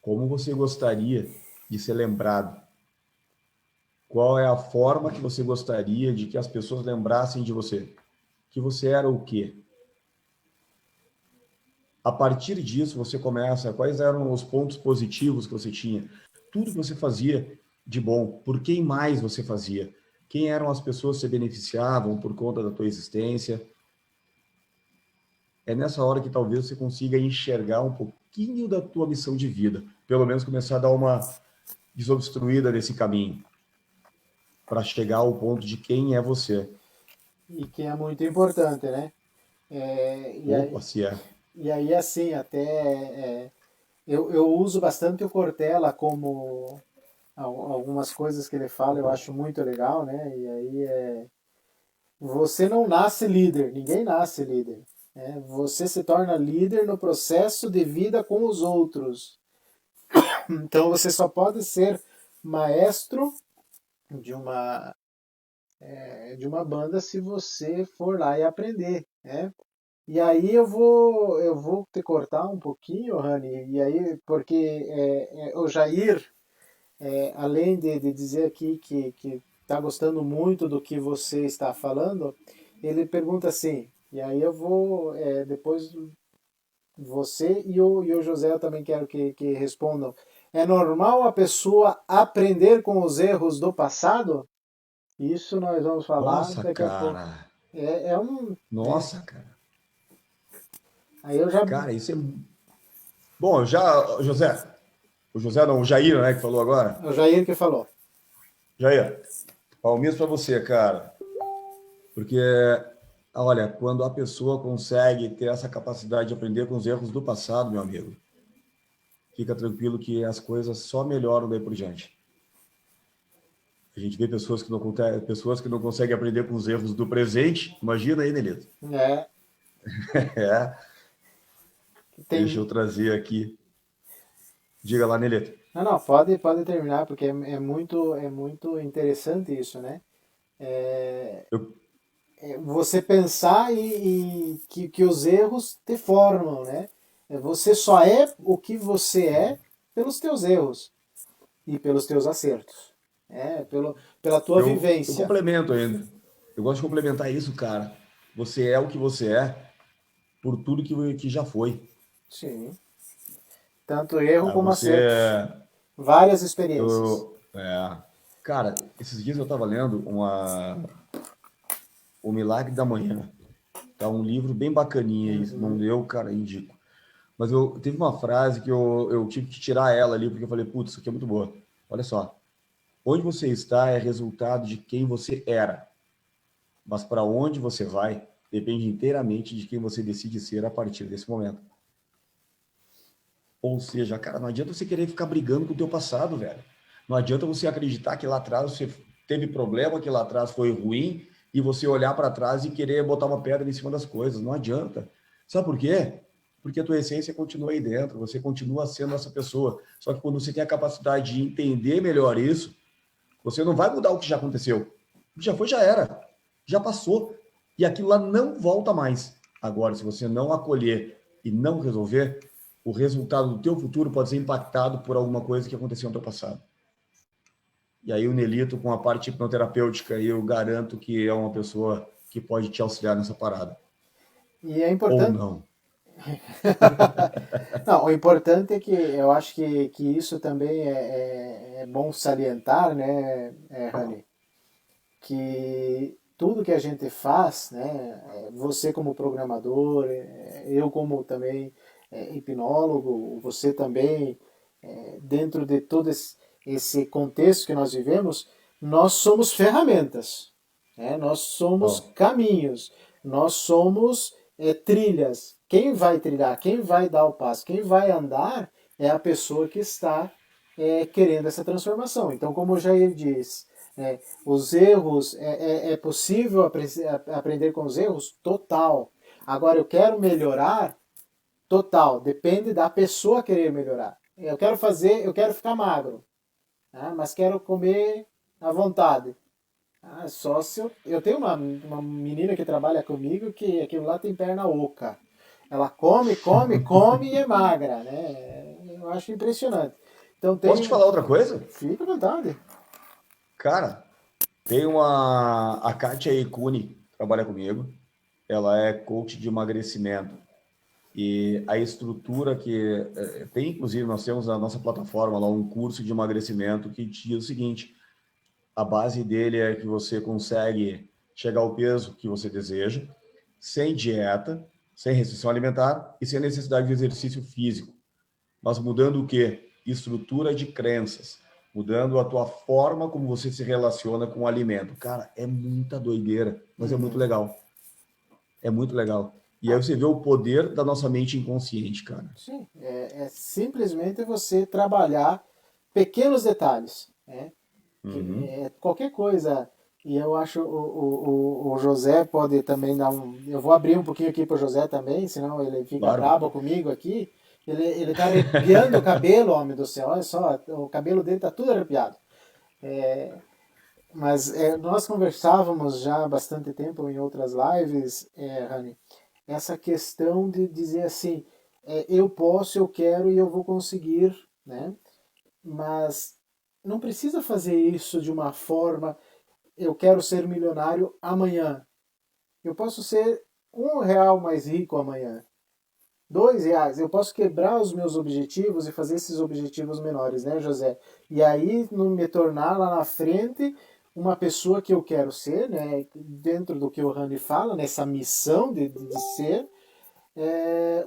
S2: Como você gostaria de ser lembrado? Qual é a forma que você gostaria de que as pessoas lembrassem de você? Que você era o quê? A partir disso, você começa, quais eram os pontos positivos que você tinha? Tudo que você fazia de bom, por quem mais você fazia? Quem eram as pessoas que se beneficiavam por conta da tua existência? É nessa hora que talvez você consiga enxergar um pouquinho da tua missão de vida, pelo menos começar a dar uma desobstruída nesse caminho, para chegar ao ponto de quem é você.
S1: E que é muito importante, né? É, e,
S2: Opa,
S1: aí,
S2: se é.
S1: e aí, assim, até eu uso bastante o Cortella como algumas coisas que ele fala, eu acho muito legal, né? E aí você não nasce líder, ninguém nasce líder. Né? Você se torna líder no processo de vida com os outros. Então você só pode ser maestro de uma de uma banda se você for lá e aprender, né? E aí eu vou te cortar um pouquinho, Rani, e aí porque o Jair, além de dizer aqui que está gostando muito do que você está falando, ele pergunta assim, e aí eu vou depois você e o José eu também quero que respondam. É normal a pessoa aprender com os erros do passado? Isso nós vamos falar
S2: Nossa,
S1: daqui a pouco.
S2: cara.
S1: É um. Né?
S2: Nossa, cara.
S1: Aí eu já.
S2: Cara, isso é. Bom, já, José. O José não, o Jair, né, que falou agora.
S1: O Jair que falou.
S2: Jair, palminhas para você, cara. Porque, olha, quando a pessoa consegue ter essa capacidade de aprender com os erros do passado, meu amigo, fica tranquilo que as coisas só melhoram daí por diante. A gente vê pessoas que não conseguem aprender com os erros do presente. Imagina aí, Nelito.
S1: É,
S2: É, deixa
S1: tem...
S2: eu trazer aqui. Diga lá, Nelito.
S1: Não, não, pode terminar, porque é muito interessante isso, né? É,
S2: Eu,
S1: você pensar que os erros te formam, né? Você só é o que você é pelos teus erros e pelos teus acertos, pela tua
S2: eu
S1: vivência.
S2: complemento ainda. Eu gosto de complementar isso, cara. Você é o que você é por tudo que já foi.
S1: Sim. Tanto erro
S2: Tá?
S1: como acertos. Várias experiências.
S2: Eu, é, cara, esses dias eu estava lendo O Milagre da Manhã. Tá um livro bem bacaninha, isso. Não
S1: Uhum.
S2: deu, cara, indico. Mas teve uma frase que eu tive que tirar ela ali, porque eu falei, putz, isso aqui é muito boa. Olha só. Onde você está é resultado de quem você era. Mas para onde você vai depende inteiramente de quem você decide ser a partir desse momento. Ou seja, cara, não adianta você querer ficar brigando com o teu passado, velho. Não adianta você acreditar que lá atrás você teve problema, que lá atrás foi ruim, e você olhar para trás e querer botar uma pedra em cima das coisas. Não adianta. Sabe por quê? Porque a tua essência continua aí dentro, você continua sendo essa pessoa. Só que quando você tem a capacidade de entender melhor isso, você não vai mudar o que já aconteceu. O que já foi, já era. Já passou. E aquilo lá não volta mais. Agora, se você não acolher e não resolver, o resultado do teu futuro pode ser impactado por alguma coisa que aconteceu no teu passado. E aí o Nelito, com a parte hipnoterapêutica, eu garanto que é uma pessoa que pode te auxiliar nessa parada.
S1: E é
S2: Ou
S1: importante.
S2: não.
S1: Não, o importante é que eu acho que isso também é bom salientar, né, Rani? Que tudo que a gente faz, né, você como programador, eu como também hipnólogo, você também, dentro de todo esse contexto que nós vivemos, nós somos ferramentas, né? Nós somos
S2: Ó,
S1: caminhos, nós somos trilhas. Quem vai trilhar, quem vai dar o passo, quem vai andar é a pessoa que está querendo essa transformação. Então, como o Jair diz, os erros, é possível aprender com os erros? Total. Agora, eu quero melhorar? Total. Depende da pessoa querer melhorar. Eu quero ficar magro, né? Mas quero comer à vontade. Ah, só se eu tenho uma menina que trabalha comigo que aquilo lá tem perna oca. Ela come, come, come e é magra, né? Eu acho impressionante. Então
S2: posso te
S1: tem.
S2: falar outra coisa?
S1: Fica à vontade.
S2: Cara, tem a Kátia Ikuni, trabalha comigo. Ela é coach de emagrecimento. E a estrutura tem, inclusive, nós temos na nossa plataforma lá um curso de emagrecimento que diz o seguinte: a base dele é que você consegue chegar ao peso que você deseja, sem dieta, sem restrição alimentar e sem necessidade de exercício físico. Mas mudando o quê? Estrutura de crenças, mudando a tua forma como você se relaciona com o alimento. Cara, é muita doideira, mas é muito
S1: Uhum.
S2: legal. É muito legal. E aí
S1: Ah,
S2: você vê o poder da nossa mente inconsciente, cara.
S1: sim, é simplesmente você trabalhar pequenos detalhes, né?
S2: Uhum.
S1: Qualquer coisa. E eu acho o José pode também dar um. Eu vou abrir um pouquinho aqui para o José também, senão ele fica
S2: Claro.
S1: brabo comigo aqui. Ele tá arrepiando o cabelo, homem do céu. Olha só, o cabelo dele tá tudo arrepiado. Mas nós conversávamos já há bastante tempo em outras lives, Rani, essa questão de dizer assim, eu posso, eu quero e eu vou conseguir, né? Mas não precisa fazer isso de uma forma, eu quero ser milionário amanhã. Eu posso ser R$ 1 mais rico amanhã. R$ 2. Eu posso quebrar os meus objetivos e fazer esses objetivos menores, né, José? E aí me tornar lá na frente uma pessoa que eu quero ser, né? Dentro do que o Rani fala, nessa missão de ser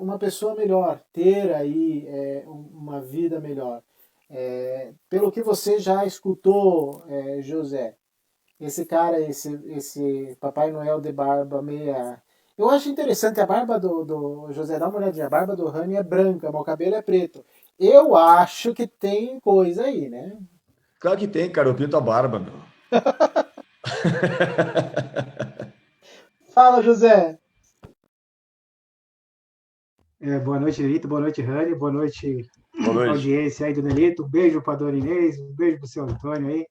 S1: uma pessoa melhor, ter aí uma vida melhor. Pelo que você já escutou, José, esse cara, esse Papai Noel de barba meia. Eu acho interessante a barba do José, dá uma olhadinha, a barba do Rani é branca, mas o cabelo é preto. Eu acho que tem coisa aí, né?
S2: Claro que tem, cara, eu pinto a barba, meu.
S1: Fala, José!
S3: Boa noite, Nelito. Boa noite, Rani. Boa noite,
S2: Boa noite.
S3: audiência aí do Nelito. Um beijo para a Dona Inês, um beijo para o seu Antônio aí.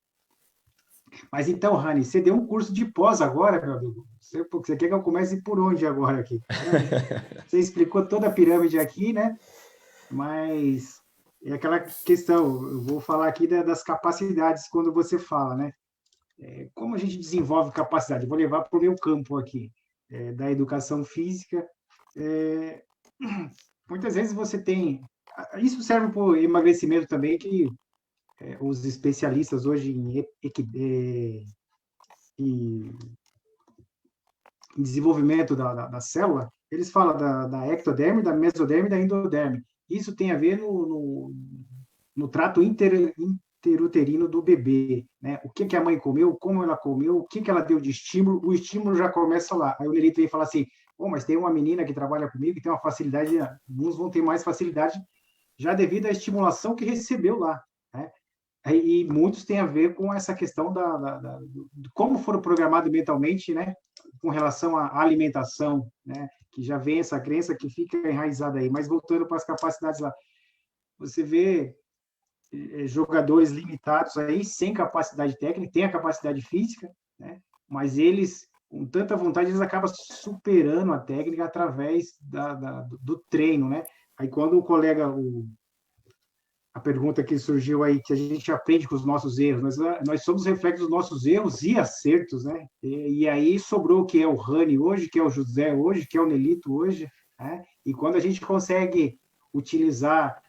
S3: Mas então, Rani, você deu um curso de pós agora, meu amigo. Você quer que eu comece por onde agora aqui? Você explicou toda a pirâmide aqui, né? Mas é aquela questão, eu vou falar aqui das capacidades quando você fala, né? Como a gente desenvolve capacidade? Eu vou levar para o meu campo aqui, da educação física. É, muitas vezes você tem. Isso serve para o emagrecimento também, que os especialistas hoje em desenvolvimento da célula, eles falam da ectoderme, da mesoderme e da endoderme. Isso tem a ver no trato interuterino do bebê, né? O que a mãe comeu, como ela comeu, o que ela deu de estímulo, o estímulo já começa lá. Aí o Nerito vem falar assim, mas tem uma menina que trabalha comigo que tem uma facilidade, alguns vão ter mais facilidade já devido à estimulação que recebeu lá, né? E muitos têm a ver com essa questão de como foram programados mentalmente, né, com relação à alimentação, né, que já vem essa crença que fica enraizada aí. Mas voltando para as capacidades lá, você vê jogadores limitados aí, sem capacidade técnica, tem a capacidade física, né, mas eles, com tanta vontade, eles acabam superando a técnica através do treino, né? Aí quando o colega, a pergunta que surgiu aí, que a gente aprende com os nossos erros. Nós somos reflexos dos nossos erros e acertos, né? E aí sobrou o que é o Rani hoje, que é o José hoje, que é o Nelito hoje, né? E quando a gente consegue utilizar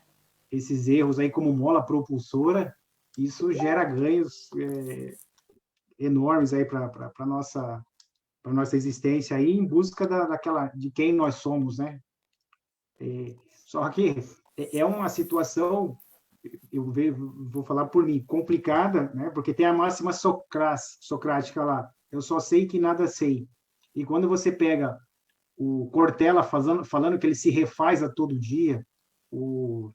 S3: esses erros aí como mola propulsora, isso gera ganhos enormes aí para a nossa existência aí, em busca daquela, de quem nós somos, né? Só que é uma situação, vou falar por mim, complicada, né? Porque tem a máxima socrática lá, eu só sei que nada sei. E quando você pega o Cortella falando que ele se refaz a todo dia, o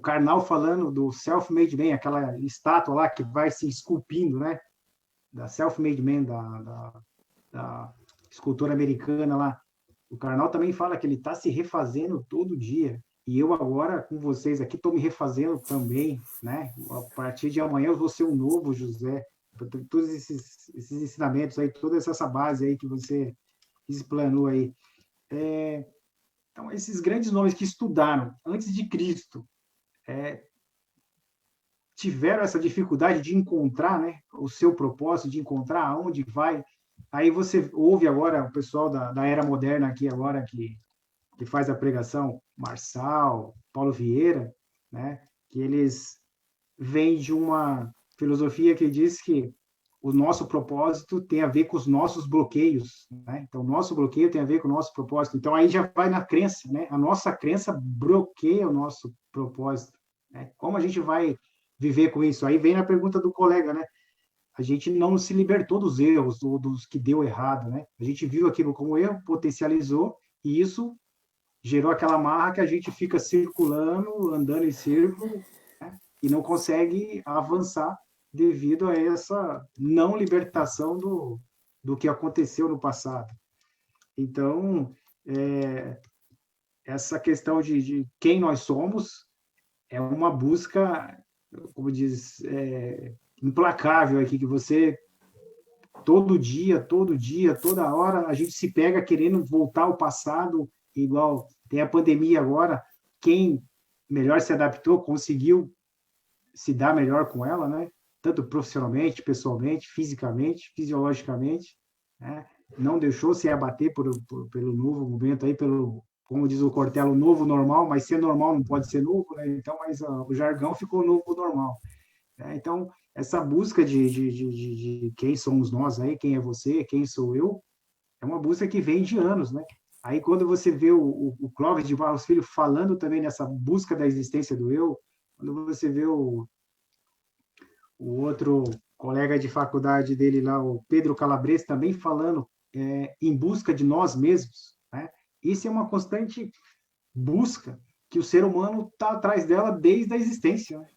S3: Karnal falando do self-made man, aquela estátua lá que vai se esculpindo, né? Da self-made man, da escultora americana lá. O Karnal também fala que ele está se refazendo todo dia. E eu agora, com vocês aqui, estou me refazendo também, né? A partir de amanhã eu vou ser um novo José. Todos esses ensinamentos aí, toda essa base aí que você explanou aí. Então, esses grandes nomes que estudaram antes de Cristo tiveram essa dificuldade de encontrar, né, o seu propósito, de encontrar aonde vai. Aí você ouve agora o pessoal da era moderna aqui agora que faz a pregação, Marçal, Paulo Vieira, né, que eles vêm de uma filosofia que diz que o nosso propósito tem a ver com os nossos bloqueios, né? Então, o nosso bloqueio tem a ver com o nosso propósito. Então, aí já vai na crença, né? A nossa crença bloqueia o nosso propósito, né? Como a gente vai viver com isso? Aí vem a pergunta do colega, né? A gente não se libertou dos erros ou dos que deu errado, né? A gente viu aquilo como erro, potencializou, e isso gerou aquela marra que a gente fica circulando, andando em círculo, né? E não consegue avançar devido a essa não libertação do que aconteceu no passado. Então, essa questão de quem nós somos é uma busca, como diz, implacável aqui, que você, todo dia, toda hora, a gente se pega querendo voltar ao passado, igual tem a pandemia agora, quem melhor se adaptou, conseguiu se dar melhor com ela, né? Tanto profissionalmente, pessoalmente, fisicamente, fisiologicamente, né? Não deixou se abater pelo novo momento aí, como diz o Cortella, o novo normal, mas ser normal não pode ser novo, né? Então, mas o jargão ficou novo normal, né? Então, essa busca de quem somos nós aí, quem é você, quem sou eu, é uma busca que vem de anos, né? Aí, quando você vê o Clóvis de Barros Filho falando também nessa busca da existência do eu, Quando você vê o outro colega de faculdade dele lá, o Pedro Calabres, também falando em busca de nós mesmos, né? Isso é uma constante busca que o ser humano está atrás dela desde a existência, né?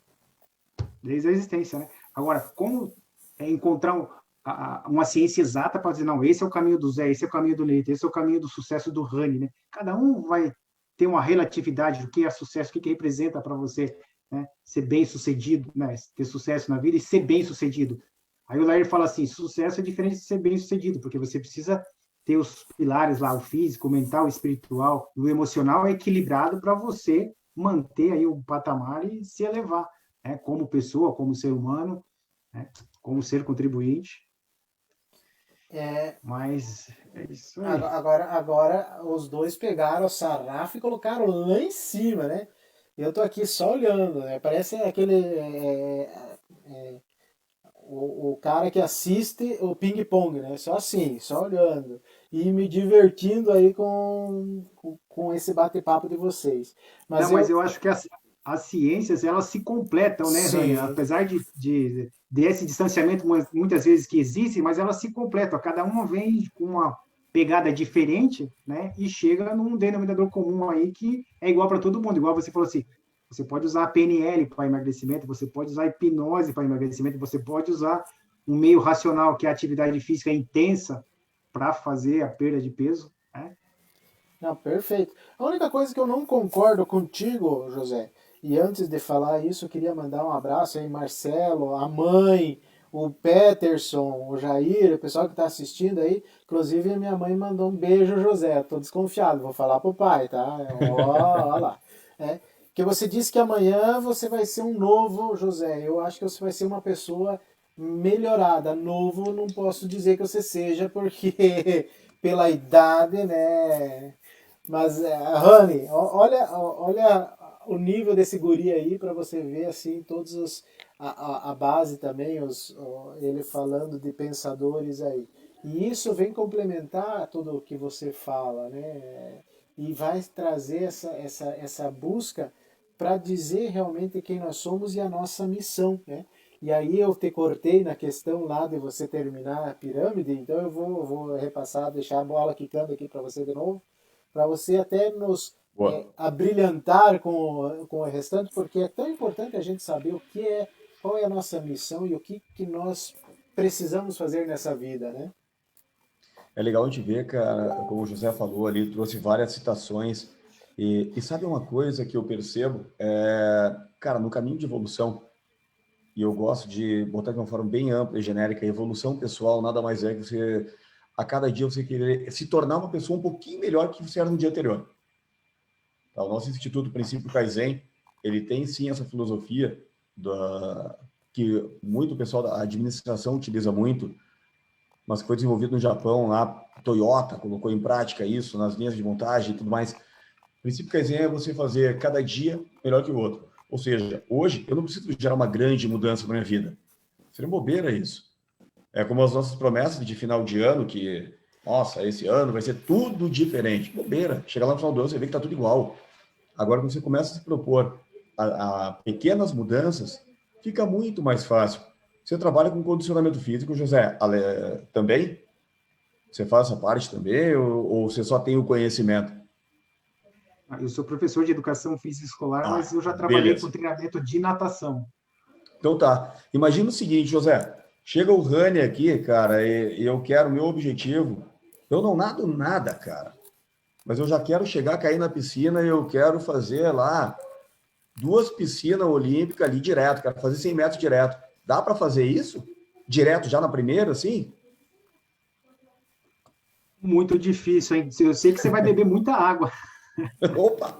S3: Desde a existência, né? Agora, como encontrar uma ciência exata para dizer, não, esse é o caminho do Zé, esse é o caminho do Leite, esse é o caminho do sucesso do Rani, né? Cada um vai ter uma relatividade do que é sucesso, o que representa para você, né? Ser bem-sucedido, né? Ter sucesso na vida e ser bem-sucedido. Aí o Lair fala assim, sucesso é diferente de ser bem-sucedido, porque você precisa ter os pilares lá, o físico, o mental, o espiritual, o emocional equilibrado para você manter aí o patamar e se elevar, né? Como pessoa, como ser humano, né? Como ser contribuinte.
S1: É,
S3: Mas é isso aí.
S1: agora os dois pegaram o sarrafo e colocaram lá em cima, né? Eu tô aqui só olhando, né? Parece aquele o cara que assiste o ping-pong, né? Só assim, só olhando. E me divertindo aí com esse bate-papo de vocês.
S3: Não,
S1: Mas
S3: mas
S1: eu.
S3: eu acho que as ciências, elas se completam, né, Rani?
S1: Sim.
S3: Apesar desse distanciamento muitas vezes que existe, mas elas se completam. Cada uma vem com uma pegada diferente, né? E chega num denominador comum aí que é igual para todo mundo. Igual você falou assim, você pode usar a PNL para emagrecimento, você pode usar a hipnose para emagrecimento, você pode usar um meio racional, que é a atividade física intensa, para fazer a perda de peso, né?
S1: Não, perfeito. A única coisa que eu não concordo contigo, José, e antes de falar isso, eu queria mandar um abraço aí, Marcelo, a mãe, o Peterson, o Jair, o pessoal que está assistindo aí. Inclusive, a minha mãe mandou um beijo, José. Estou desconfiado, vou falar pro pai, tá? Ó lá. É, que você disse que amanhã você vai ser um novo José. Eu acho que você vai ser uma pessoa melhorada. Novo, não posso dizer que você seja, porque pela idade, né? Mas, Rani, olha o nível desse guri aí para você ver assim todos a base também, ele falando de pensadores aí. E isso vem complementar tudo o que você fala, né? E vai trazer essa busca para dizer realmente quem nós somos e a nossa missão, né? E aí eu te cortei na questão lá de você terminar a pirâmide, então eu vou repassar, deixar a bola quicando aqui para você de novo para você até nos
S2: Boa.
S1: abrilhantar com o restante, porque é tão importante a gente saber o que é, qual é a nossa missão e o que nós precisamos fazer nessa vida, né?
S2: É legal a gente ver, cara, como o José falou ali, trouxe várias citações. E sabe uma coisa que eu percebo? Cara, no caminho de evolução, e eu gosto de botar de uma forma bem ampla e genérica, evolução pessoal nada mais é que você, a cada dia, você querer se tornar uma pessoa um pouquinho melhor que você era no dia anterior. Tá? O nosso Instituto Princípio Kaizen, ele tem sim essa filosofia que muito pessoal da administração utiliza muito, mas que foi desenvolvido no Japão, lá, Toyota colocou em prática isso nas linhas de montagem e tudo mais. O princípio Kaizen é você fazer cada dia melhor que o outro. Ou seja, hoje eu não preciso gerar uma grande mudança na minha vida. Seria bobeira isso. É como as nossas promessas de final de ano, que, nossa, esse ano vai ser tudo diferente. Bobeira. Chega lá no final do ano, você vê que está tudo igual. Agora, quando você começa a se propor a pequenas mudanças, fica muito mais fácil. Você trabalha com condicionamento físico, José, também? Você faz essa parte também ou você só tem o conhecimento?
S3: Eu sou professor de educação física escolar, mas
S2: Ah,
S3: eu já trabalhei com
S2: beleza.
S3: treinamento de natação.
S2: Então tá. Imagina o seguinte, José. Chega o Rani aqui, cara, e eu quero meu objetivo. Eu não nado nada, cara. Mas eu já quero chegar, cair na piscina e eu quero fazer lá 2 piscinas olímpicas ali direto, quero fazer 100 metros direto. Dá para fazer isso? Direto já na primeira, assim?
S3: Muito difícil, hein? Eu sei que você vai beber muita água.
S2: Opa!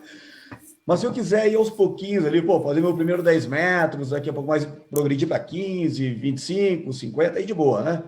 S2: Mas se eu quiser ir aos pouquinhos ali, pô, fazer meu primeiro 10 metros, daqui a pouco mais progredir para 15, 25, 50, aí de boa, né?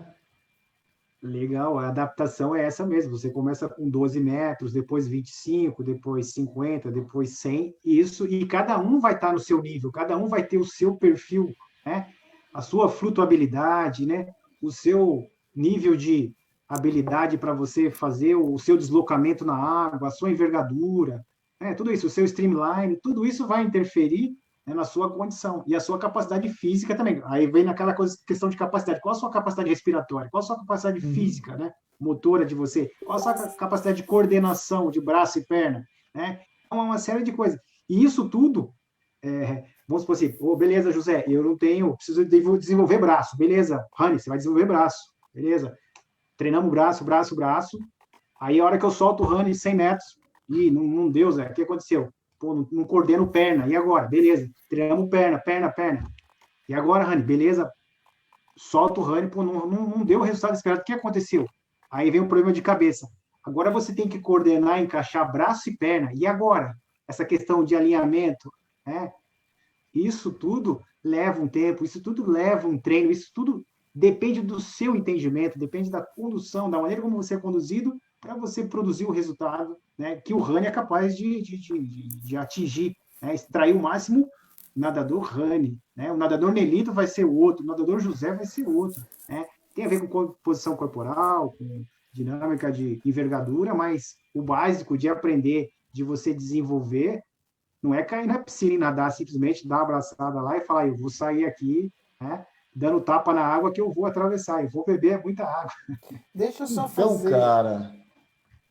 S3: Legal, a adaptação é essa mesmo. Você começa com 12 metros, depois 25, depois 50, depois 100, isso, e cada um vai estar no seu nível, cada um vai ter o seu perfil, né? A sua flutuabilidade, né? O seu nível de habilidade para você fazer o seu deslocamento na água, a sua envergadura, né? Tudo isso, o seu streamline, tudo isso vai interferir, né, na sua condição. E a sua capacidade física também. Aí vem naquela questão de capacidade. Qual a sua capacidade respiratória? Qual a sua capacidade física, né? Motora de você? Qual a sua capacidade de coordenação de braço e perna? Né? Uma série de coisas. E isso tudo, vamos supor assim, beleza, José, eu não tenho, preciso desenvolver braço. Beleza, Rani, você vai desenvolver braço. Beleza. Treinamos braço. Aí a hora que eu solto o Rani 100 metros, não deu, Zé, o que aconteceu? Pô, não coordeno perna. E agora? Beleza. Treinamos perna. E agora, Rani, beleza. Solta o Rani, pô, não deu o resultado esperado. O que aconteceu? Aí vem o problema de cabeça. Agora você tem que coordenar, encaixar braço e perna. E agora? Essa questão de alinhamento, né? Isso tudo leva um tempo, isso tudo leva um treino, isso tudo depende do seu entendimento, depende da condução, da maneira como você é conduzido para você produzir o resultado, né, que o Rani é capaz de atingir, né, extrair o máximo. Nadador Rani, né, o nadador Nelito vai ser outro, o nadador José vai ser outro. Né, tem a ver com posição corporal, com dinâmica de envergadura, mas o básico de aprender, de você desenvolver, não é cair na piscina e nadar, simplesmente dar uma abraçada lá e falar, eu vou sair aqui, né, dando tapa na água que eu vou atravessar, eu vou beber muita água.
S1: Deixa eu só
S2: Então,
S1: fazer.
S2: cara,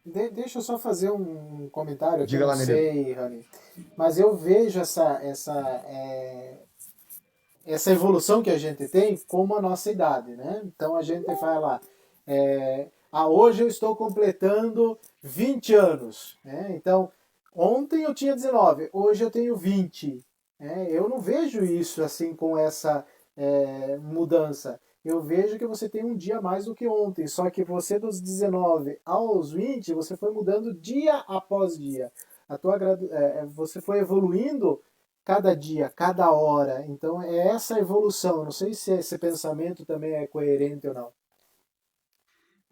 S1: Deixa eu só fazer um comentário que eu
S2: diga
S1: não
S2: lá, Nelito.
S1: sei, Rani, mas eu vejo essa evolução que a gente tem como a nossa idade, né? Então a gente fala, hoje eu estou completando 20 anos, né? Então, ontem eu tinha 19, hoje eu tenho 20. Né? Eu não vejo isso assim com essa mudança. Eu vejo que você tem um dia a mais do que ontem, só que você dos 19 aos 20, você foi mudando dia após dia. Você foi evoluindo cada dia, cada hora. Então é essa evolução. Eu não sei se esse pensamento também é coerente ou não.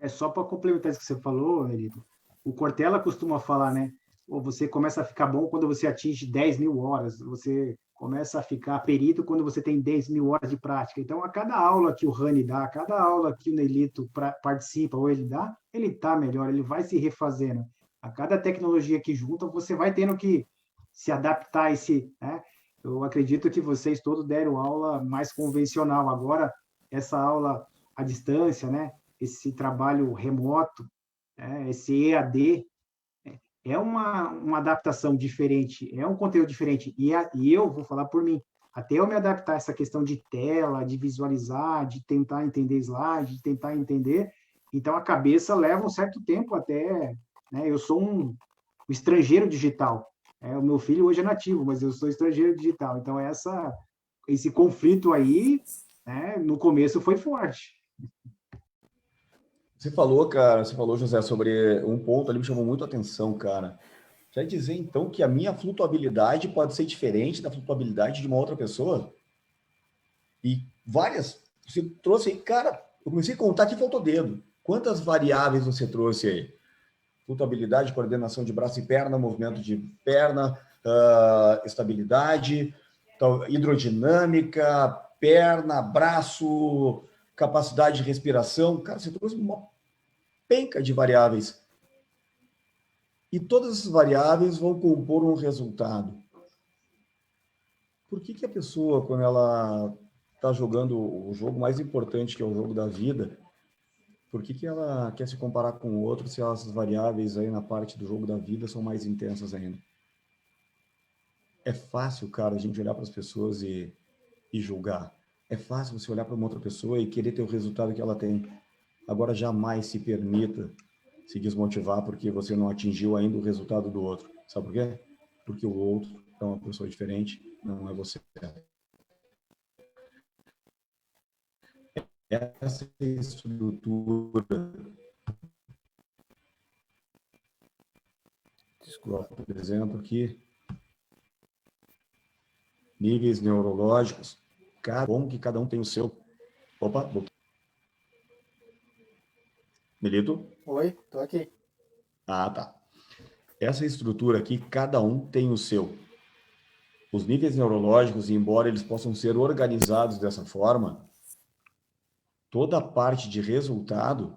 S3: É só para complementar isso que você falou, Elito. O Cortella costuma falar, né? Você começa a ficar bom quando você atinge 10 mil horas. Você começa a ficar perito quando você tem 10 mil horas de prática. Então, a cada aula que o Rani dá, a cada aula que o Nelito participa ou ele dá, ele está melhor, ele vai se refazendo. A cada tecnologia que junta, você vai tendo que se adaptar a esse, né? Eu acredito que vocês todos deram aula mais convencional. Agora, essa aula à distância, né? Esse trabalho remoto, esse EAD, é uma adaptação diferente, é um conteúdo diferente. E eu vou falar por mim, até eu me adaptar a essa questão de tela, de visualizar, de tentar entender slide, de tentar entender, então a cabeça leva um certo tempo até, né? Eu sou um estrangeiro digital. O meu filho hoje é nativo, mas eu sou estrangeiro digital. Então esse conflito aí, né, no começo foi forte.
S2: Você falou, cara, José, sobre um ponto ali que me chamou muito a atenção, cara. Quer dizer, então, que a minha flutuabilidade pode ser diferente da flutuabilidade de uma outra pessoa? E várias, você trouxe aí, cara, eu comecei a contar que faltou dedo. Quantas variáveis você trouxe aí? Flutuabilidade, coordenação de braço e perna, movimento de perna, estabilidade, hidrodinâmica, perna, braço, capacidade de respiração. Cara, você trouxe uma penca de variáveis. E todas essas variáveis vão compor um resultado. Por que a pessoa, quando ela está jogando o jogo mais importante, que é o jogo da vida, por que ela quer se comparar com o outro se essas variáveis aí na parte do jogo da vida são mais intensas ainda? É fácil, cara, a gente olhar para as pessoas e julgar. É fácil você olhar para uma outra pessoa e querer ter o resultado que ela tem. Agora, jamais se permita se desmotivar porque você não atingiu ainda o resultado do outro. Sabe por quê? Porque o outro é uma pessoa diferente, não é você. Essa estrutura, por exemplo, aqui, níveis neurológicos, como que cada um tem o seu. Opa, Melito?
S1: Oi, tô aqui.
S2: Ah, tá. Essa estrutura aqui, cada um tem o seu. Os níveis neurológicos, embora eles possam ser organizados dessa forma, toda a parte de resultado,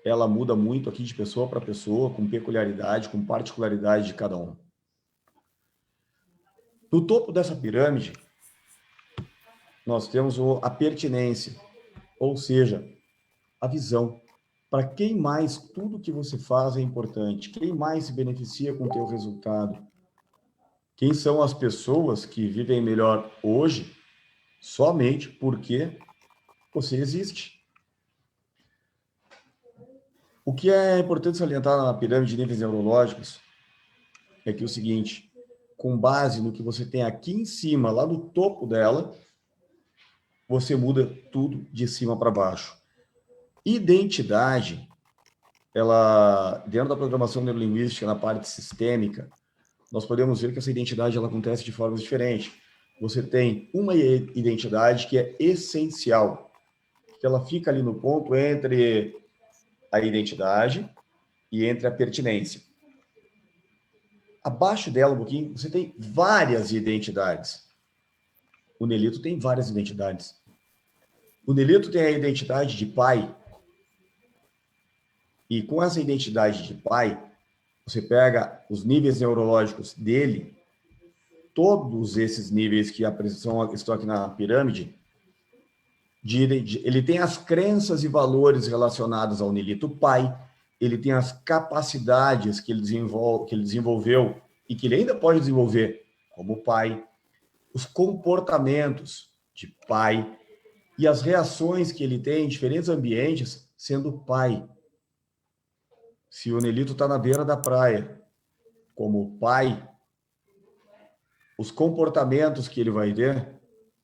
S2: ela muda muito aqui de pessoa para pessoa, com peculiaridade, com particularidade de cada um. No topo dessa pirâmide, nós temos a pertinência, ou seja, a visão. Para quem mais tudo que você faz é importante, quem mais se beneficia com o teu resultado, quem são as pessoas que vivem melhor hoje somente porque você existe. O que é importante salientar na pirâmide de níveis neurológicos é que é o seguinte, com base no que você tem aqui em cima, lá no topo dela, você muda tudo de cima para baixo. Identidade, ela, dentro da programação neurolinguística, na parte sistêmica, nós podemos ver que essa identidade ela acontece de formas diferentes. Você tem uma identidade que é essencial, que ela fica ali no ponto entre a identidade e entre a pertinência. Abaixo dela um pouquinho, você tem várias identidades. O Nelito tem várias identidades. O Nelito tem a identidade de pai. E com essa identidade de pai, você pega os níveis neurológicos dele, todos esses níveis que estão aqui na pirâmide, ele tem as crenças e valores relacionados ao Nelito pai, ele tem as capacidades que ele desenvolveu e que ele ainda pode desenvolver como pai, os comportamentos de pai e as reações que ele tem em diferentes ambientes sendo pai. Se o Nelito está na beira da praia como pai, os comportamentos que ele vai ter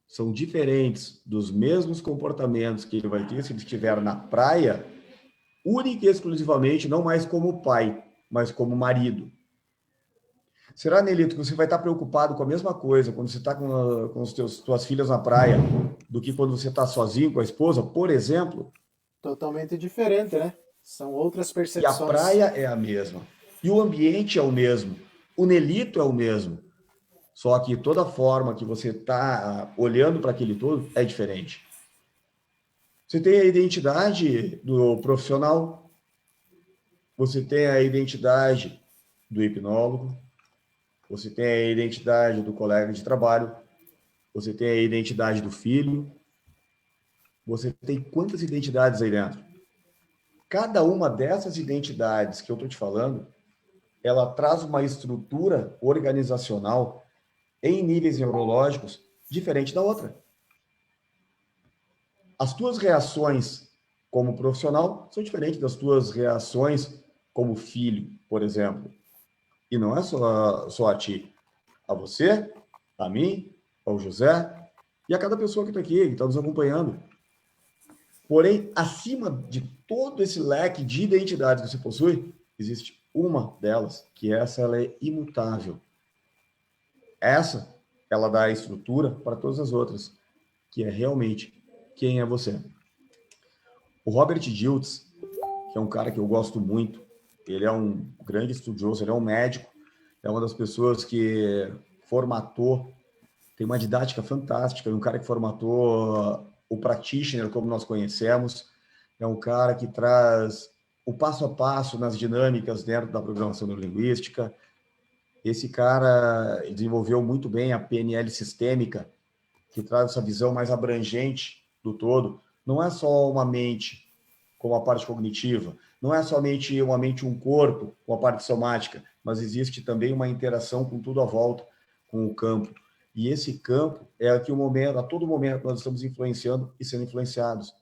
S2: são diferentes dos mesmos comportamentos que ele vai ter se ele estiver na praia, única e exclusivamente, não mais como pai, mas como marido. Será, Nelito, que você vai estar preocupado com a mesma coisa quando você está com as tuas filhas na praia do que quando você está sozinho com a esposa, por exemplo?
S1: Totalmente diferente, né? São outras percepções.
S2: E a praia é a mesma. E o ambiente é o mesmo. O Nelito é o mesmo. Só que toda a forma que você está olhando para aquele todo é diferente. Você tem a identidade do profissional, você tem a identidade do hipnólogo, você tem a identidade do colega de trabalho, você tem a identidade do filho, você tem quantas identidades aí dentro? Cada uma dessas identidades que eu estou te falando, ela traz uma estrutura organizacional em níveis neurológicos diferente da outra. As tuas reações como profissional são diferentes das tuas reações como filho, por exemplo. E não é só a ti, a você, a mim, ao José e a cada pessoa que está aqui, que está nos acompanhando. Porém, acima de todo esse leque de identidades que você possui, existe uma delas, que ela é imutável. Essa, ela dá a estrutura para todas as outras, que é realmente quem é você. O Robert Dilts, que é um cara que eu gosto muito, ele é um grande estudioso, ele é um médico, é uma das pessoas que formatou, tem uma didática fantástica, é um cara que formatou o practitioner, como nós conhecemos, é um cara que traz o passo a passo nas dinâmicas dentro da programação neurolinguística. Esse cara desenvolveu muito bem a PNL sistêmica, que traz essa visão mais abrangente do todo. Não é só uma mente como a parte cognitiva, não é somente uma mente e um corpo com a parte somática, mas existe também uma interação com tudo à volta, com o campo. E esse campo é que a todo momento nós estamos influenciando e sendo influenciados.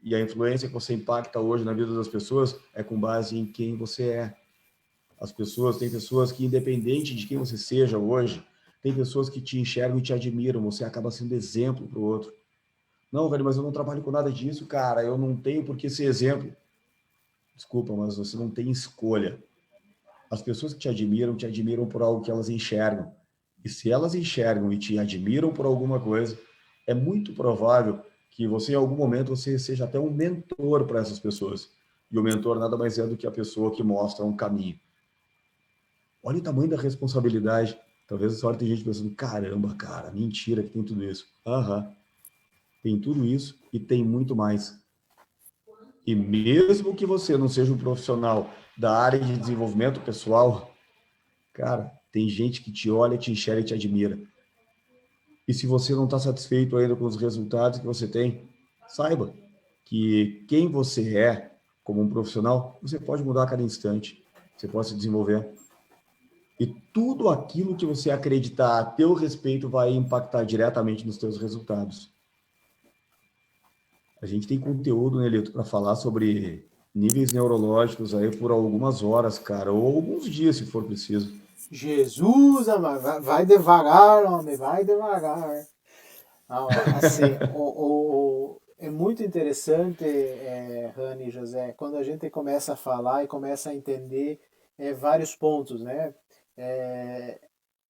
S2: E a influência que você impacta hoje na vida das pessoas é com base em quem você é. Tem pessoas que, independente de quem você seja hoje, tem pessoas que te enxergam e te admiram, você acaba sendo exemplo para o outro. Não, velho, mas eu não trabalho com nada disso, cara, eu não tenho por que ser exemplo. Desculpa, mas você não tem escolha. As pessoas que te admiram por algo que elas enxergam. E se elas enxergam e te admiram por alguma coisa, é muito provável que você, em algum momento, você seja até um mentor para essas pessoas. E o mentor nada mais é do que a pessoa que mostra um caminho. Olha o tamanho da responsabilidade. Talvez essa hora tem gente pensando, caramba, cara, mentira que tem tudo isso. Aham. Tem tudo isso e tem muito mais. E mesmo que você não seja um profissional da área de desenvolvimento pessoal, cara, Tem gente que te olha, te enxerga e te admira. E se você não está satisfeito ainda com os resultados que você tem, saiba que quem você é como um profissional, você pode mudar a cada instante. Você pode se desenvolver. E tudo aquilo que você acreditar a teu respeito vai impactar diretamente nos teus resultados. A gente tem conteúdo, né, Lito, para falar sobre níveis neurológicos aí por algumas horas, cara, ou alguns dias, se for preciso.
S1: Jesus, amado, vai devagar, homem, vai devagar. Assim, é muito interessante, Rani e José, quando a gente começa a falar e começa a entender vários pontos, né? É,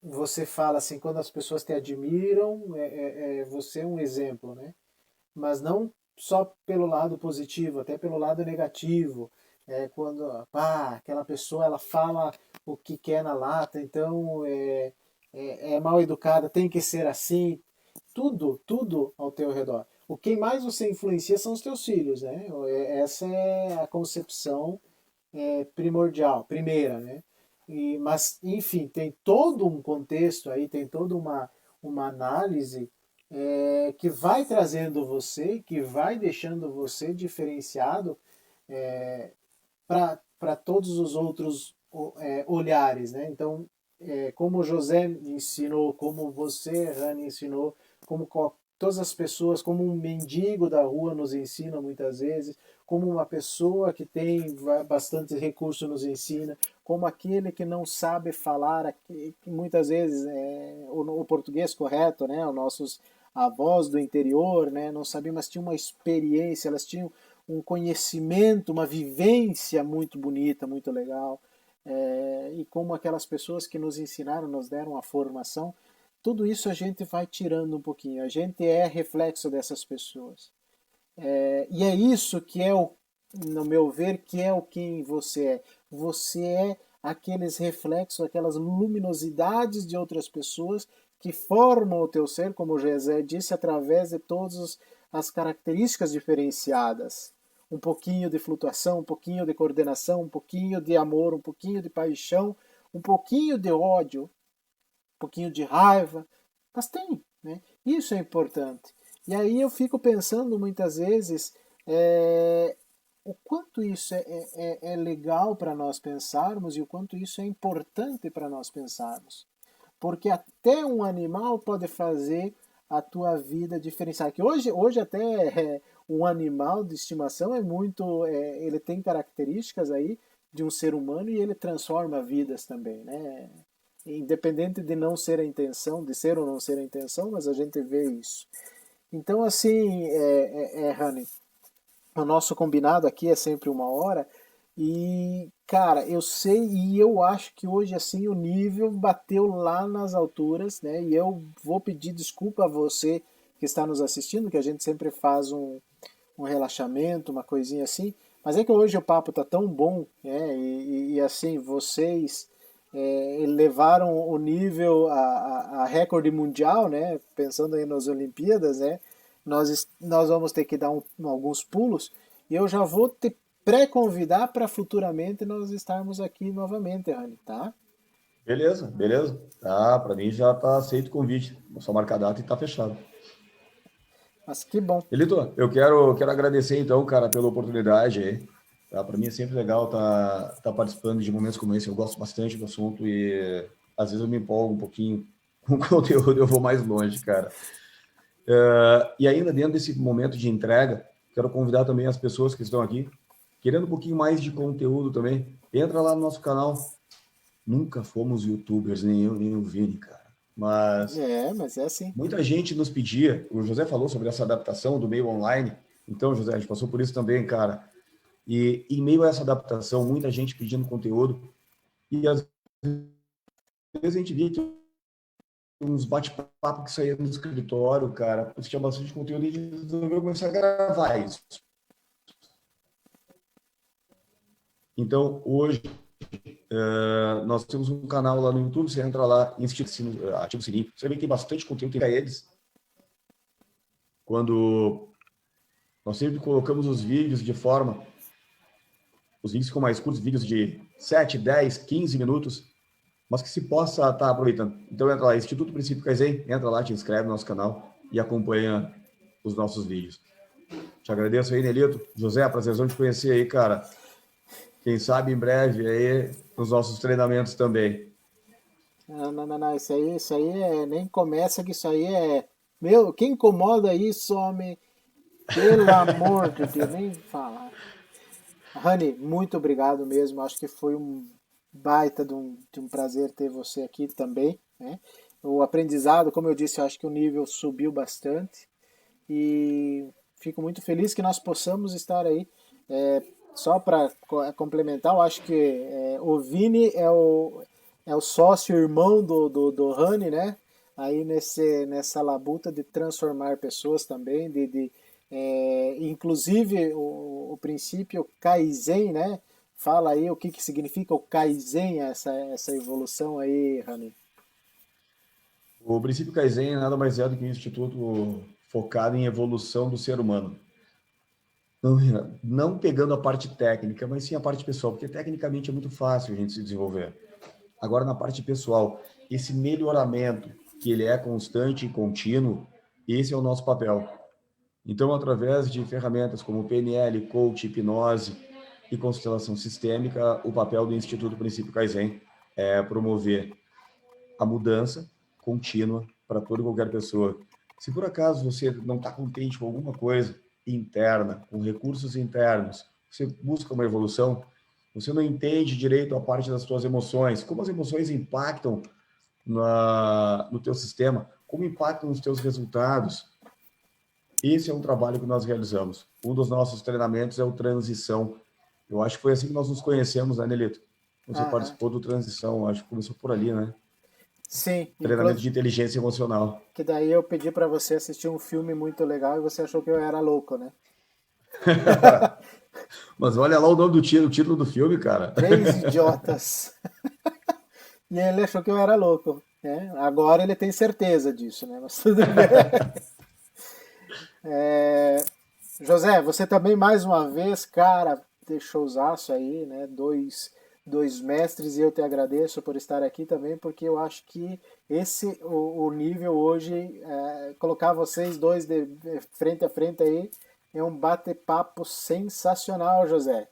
S1: você fala assim, quando as pessoas te admiram, você é um exemplo, né? Mas não só pelo lado positivo, até pelo lado negativo. Quando aquela pessoa ela fala o que quer na lata, então é mal educada, tem que ser assim. Tudo ao teu redor. O que mais você influencia são os teus filhos, né? Essa é a concepção primordial, primeira, né? Mas, enfim, tem todo um contexto aí, tem toda uma análise que vai trazendo você, que vai deixando você diferenciado para todos os outros olhares, né? Então, como o José ensinou, como você, Rani, ensinou, como todas as pessoas, como um mendigo da rua nos ensina muitas vezes, como uma pessoa que tem bastante recurso nos ensina, como aquele que não sabe falar, que muitas vezes o português correto, né? Os nossos avós do interior, né? Não sabiam, mas tinham uma experiência, elas tinham um conhecimento, uma vivência muito bonita, muito legal. E como aquelas pessoas que nos ensinaram, nos deram a formação, tudo isso a gente vai tirando um pouquinho. A gente é reflexo dessas pessoas. E é isso que no meu ver, que é o quem você é. Você é aqueles reflexos, aquelas luminosidades de outras pessoas que formam o teu ser, como o José disse, através de todas as características diferenciadas. Um pouquinho de flutuação, um pouquinho de coordenação, um pouquinho de amor, um pouquinho de paixão, um pouquinho de ódio, um pouquinho de raiva, mas tem, né? Isso é importante. E aí eu fico pensando muitas vezes o quanto isso é legal para nós pensarmos e o quanto isso é importante para nós pensarmos. Porque até um animal pode fazer a tua vida diferenciar. Que hoje até um animal de estimação é muito, ele tem características aí de um ser humano e ele transforma vidas também, né? Independente de não ser a intenção, de ser ou não ser a intenção, mas a gente vê isso. Então, assim, Rani, o nosso combinado aqui é sempre 1 hora. E, cara, eu sei e eu acho que hoje, assim, o nível bateu lá nas alturas, né? E eu vou pedir desculpa a você que está nos assistindo, que a gente sempre faz um relaxamento, uma coisinha assim. Mas é que hoje o papo tá tão bom, né? E assim, vocês levaram o nível a recorde mundial, né? Pensando aí nas Olimpíadas, né? Nós vamos ter que dar alguns pulos e eu já vou te pré-convidar para futuramente nós estarmos aqui novamente, Rani, tá?
S2: Beleza, beleza. Tá, para mim já tá aceito o convite. Vou só marcar a data e tá fechado.
S1: Mas que bom.
S2: Elito, eu quero agradecer então, cara, pela oportunidade aí. Tá? Para mim é sempre legal tá participando de momentos como esse. Eu gosto bastante do assunto e às vezes eu me empolgo um pouquinho com o conteúdo, eu vou mais longe, cara. E ainda dentro desse momento de entrega, quero convidar também as pessoas que estão aqui, querendo um pouquinho mais de conteúdo também. Entra lá no nosso canal. Nunca fomos youtubers, nem eu, nem o Vini, cara. Mas
S1: Mas é assim.
S2: muita gente nos pedia, o José falou sobre essa adaptação do meio online. Então, José, a gente passou por isso também, cara. E em meio a essa adaptação, muita gente pedindo conteúdo. E às vezes a gente via que uns bate-papo que saía no escritório, cara, tinha bastante conteúdo e a gente resolveu começar a gravar isso. Então, hoje, nós temos um canal lá no YouTube, você entra lá, ativa o sininho, você vê que tem bastante conteúdo para eles. Quando nós sempre colocamos os vídeos de forma, os vídeos ficam mais curtos, vídeos de 7, 10, 15 minutos, mas que se possa estar aproveitando. Então entra lá, Instituto Princípio Kaizen, entra lá, te inscreve no nosso canal e acompanha os nossos vídeos. Te agradeço aí, Nelito. José, prazerzão te conhecer aí, cara. Quem sabe em breve aí nos nossos treinamentos também.
S1: Não, não, não, não, isso aí nem começa que isso aí é. Meu, quem incomoda isso, homem? Pelo amor de Deus, nem falar. Rani, muito obrigado mesmo. Acho que foi um baita de um prazer ter você aqui também, né? O aprendizado, como eu disse, eu acho que o nível subiu bastante e fico muito feliz que nós possamos estar aí. É, só para complementar, eu acho que o Vini é o sócio irmão do Rani, né? Aí nessa labuta de transformar pessoas também, inclusive o princípio Kaizen, né? Fala aí o que significa o Kaizen, essa evolução aí, Rani.
S2: O princípio Kaizen nada mais é do que um instituto focado em evolução do ser humano. Não, não pegando a parte técnica, mas sim a parte pessoal, porque tecnicamente é muito fácil a gente se desenvolver. Agora, na parte pessoal, esse melhoramento, que ele é constante e contínuo, esse é o nosso papel. Então, através de ferramentas como PNL, coach, hipnose e constelação sistêmica, o papel do Instituto Princípio Kaizen é promover a mudança contínua para toda e qualquer pessoa. Se por acaso você não está contente com alguma coisa interna, com recursos internos, você busca uma evolução, você não entende direito a parte das suas emoções, como as emoções impactam no teu sistema, como impactam nos teus resultados. Esse é um trabalho que nós realizamos. Um dos nossos treinamentos é o Transição. Eu acho que foi assim que nós nos conhecemos, né, Nelito? Você
S1: Aham.
S2: participou do Transição, acho que começou por ali, né?
S1: Sim,
S2: Treinamento
S1: inclusive.
S2: de inteligência emocional.
S1: Que daí eu pedi pra você assistir um filme muito legal e você achou que eu era louco, né?
S2: Mas olha lá o título do filme, cara.
S1: Três idiotas. E ele achou que eu era louco, né? Agora ele tem certeza disso, né? Mas tudo bem. José, você também mais uma vez, cara, deixou os aços aí, né? Dois mestres e eu te agradeço por estar aqui também, porque eu acho que o nível hoje, colocar vocês dois de frente a frente aí, é um bate-papo sensacional, José.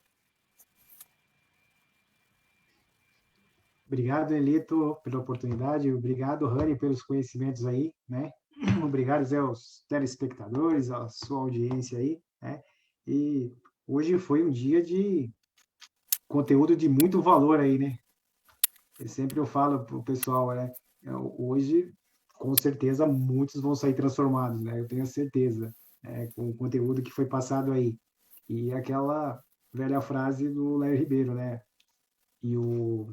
S3: Obrigado, Elito, pela oportunidade. Obrigado, Rani, pelos conhecimentos aí, né? Obrigado, Zé, aos telespectadores, à sua audiência aí, né? E hoje foi um dia de conteúdo de muito valor aí, né? E sempre eu falo pro pessoal, né? Hoje, com certeza, muitos vão sair transformados, né? Eu tenho certeza, né? Com o conteúdo que foi passado aí. E aquela velha frase do Léo Ribeiro, né? E o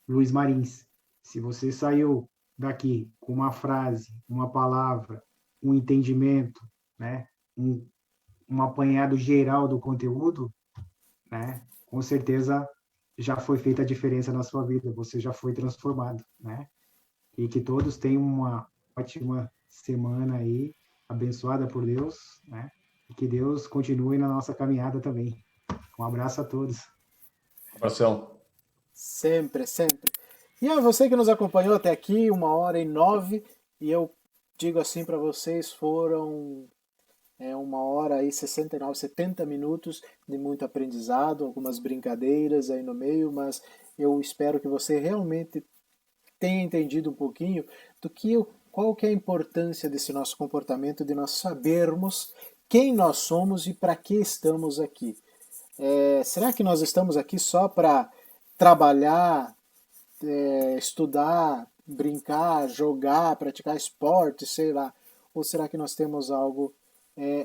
S3: Luiz Marins. Se você saiu daqui com uma frase, uma palavra, um entendimento, né? Um apanhado geral do conteúdo, né? Com certeza já foi feita a diferença na sua vida, você já foi transformado, né? E que todos tenham uma ótima semana aí, abençoada por Deus, né? E que Deus continue na nossa caminhada também. Um abraço a todos.
S2: Abração.
S1: Sempre, sempre. E a você que nos acompanhou até aqui, 1h09, e eu digo assim para vocês, foram 1h aí, 69, 70 minutos de muito aprendizado, algumas brincadeiras aí no meio, mas eu espero que você realmente tenha entendido um pouquinho do que qual que é a importância desse nosso comportamento, de nós sabermos quem nós somos e para que estamos aqui. Será que nós estamos aqui só para trabalhar, estudar, brincar, jogar, praticar esporte, sei lá? Ou será que nós temos algo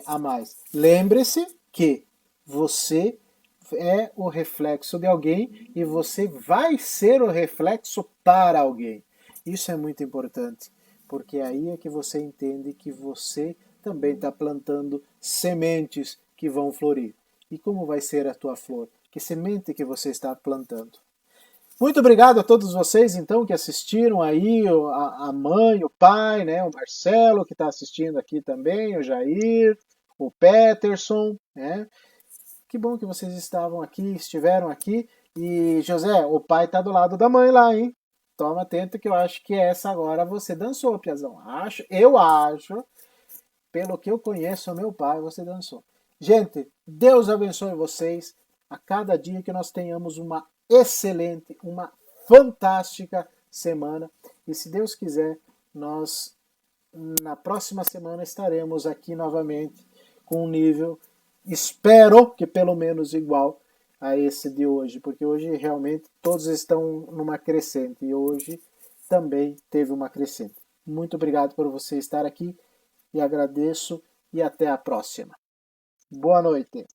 S1: a mais? Lembre-se que você é o reflexo de alguém e você vai ser o reflexo para alguém. Isso é muito importante, porque aí é que você entende que você também está plantando sementes que vão florir. E como vai ser a tua flor? Que semente que você está plantando? Muito obrigado a todos vocês, então, que assistiram aí, a mãe, o pai, né, o Marcelo, que está assistindo aqui também, o Jair, o Peterson, né? Que bom que vocês estavam aqui, estiveram aqui. E, José, o pai está do lado da mãe lá, hein? toma atento que eu acho que essa agora você dançou, Piazão. Eu acho, pelo que eu conheço o meu pai, você dançou. Gente, Deus abençoe vocês. A cada dia que nós tenhamos uma excelente, uma fantástica semana. E se Deus quiser, nós na próxima semana estaremos aqui novamente com um nível, espero que pelo menos igual a esse de hoje, porque hoje realmente todos estão numa crescente e hoje também teve uma crescente. Muito obrigado por você estar aqui e agradeço e até a próxima. Boa noite.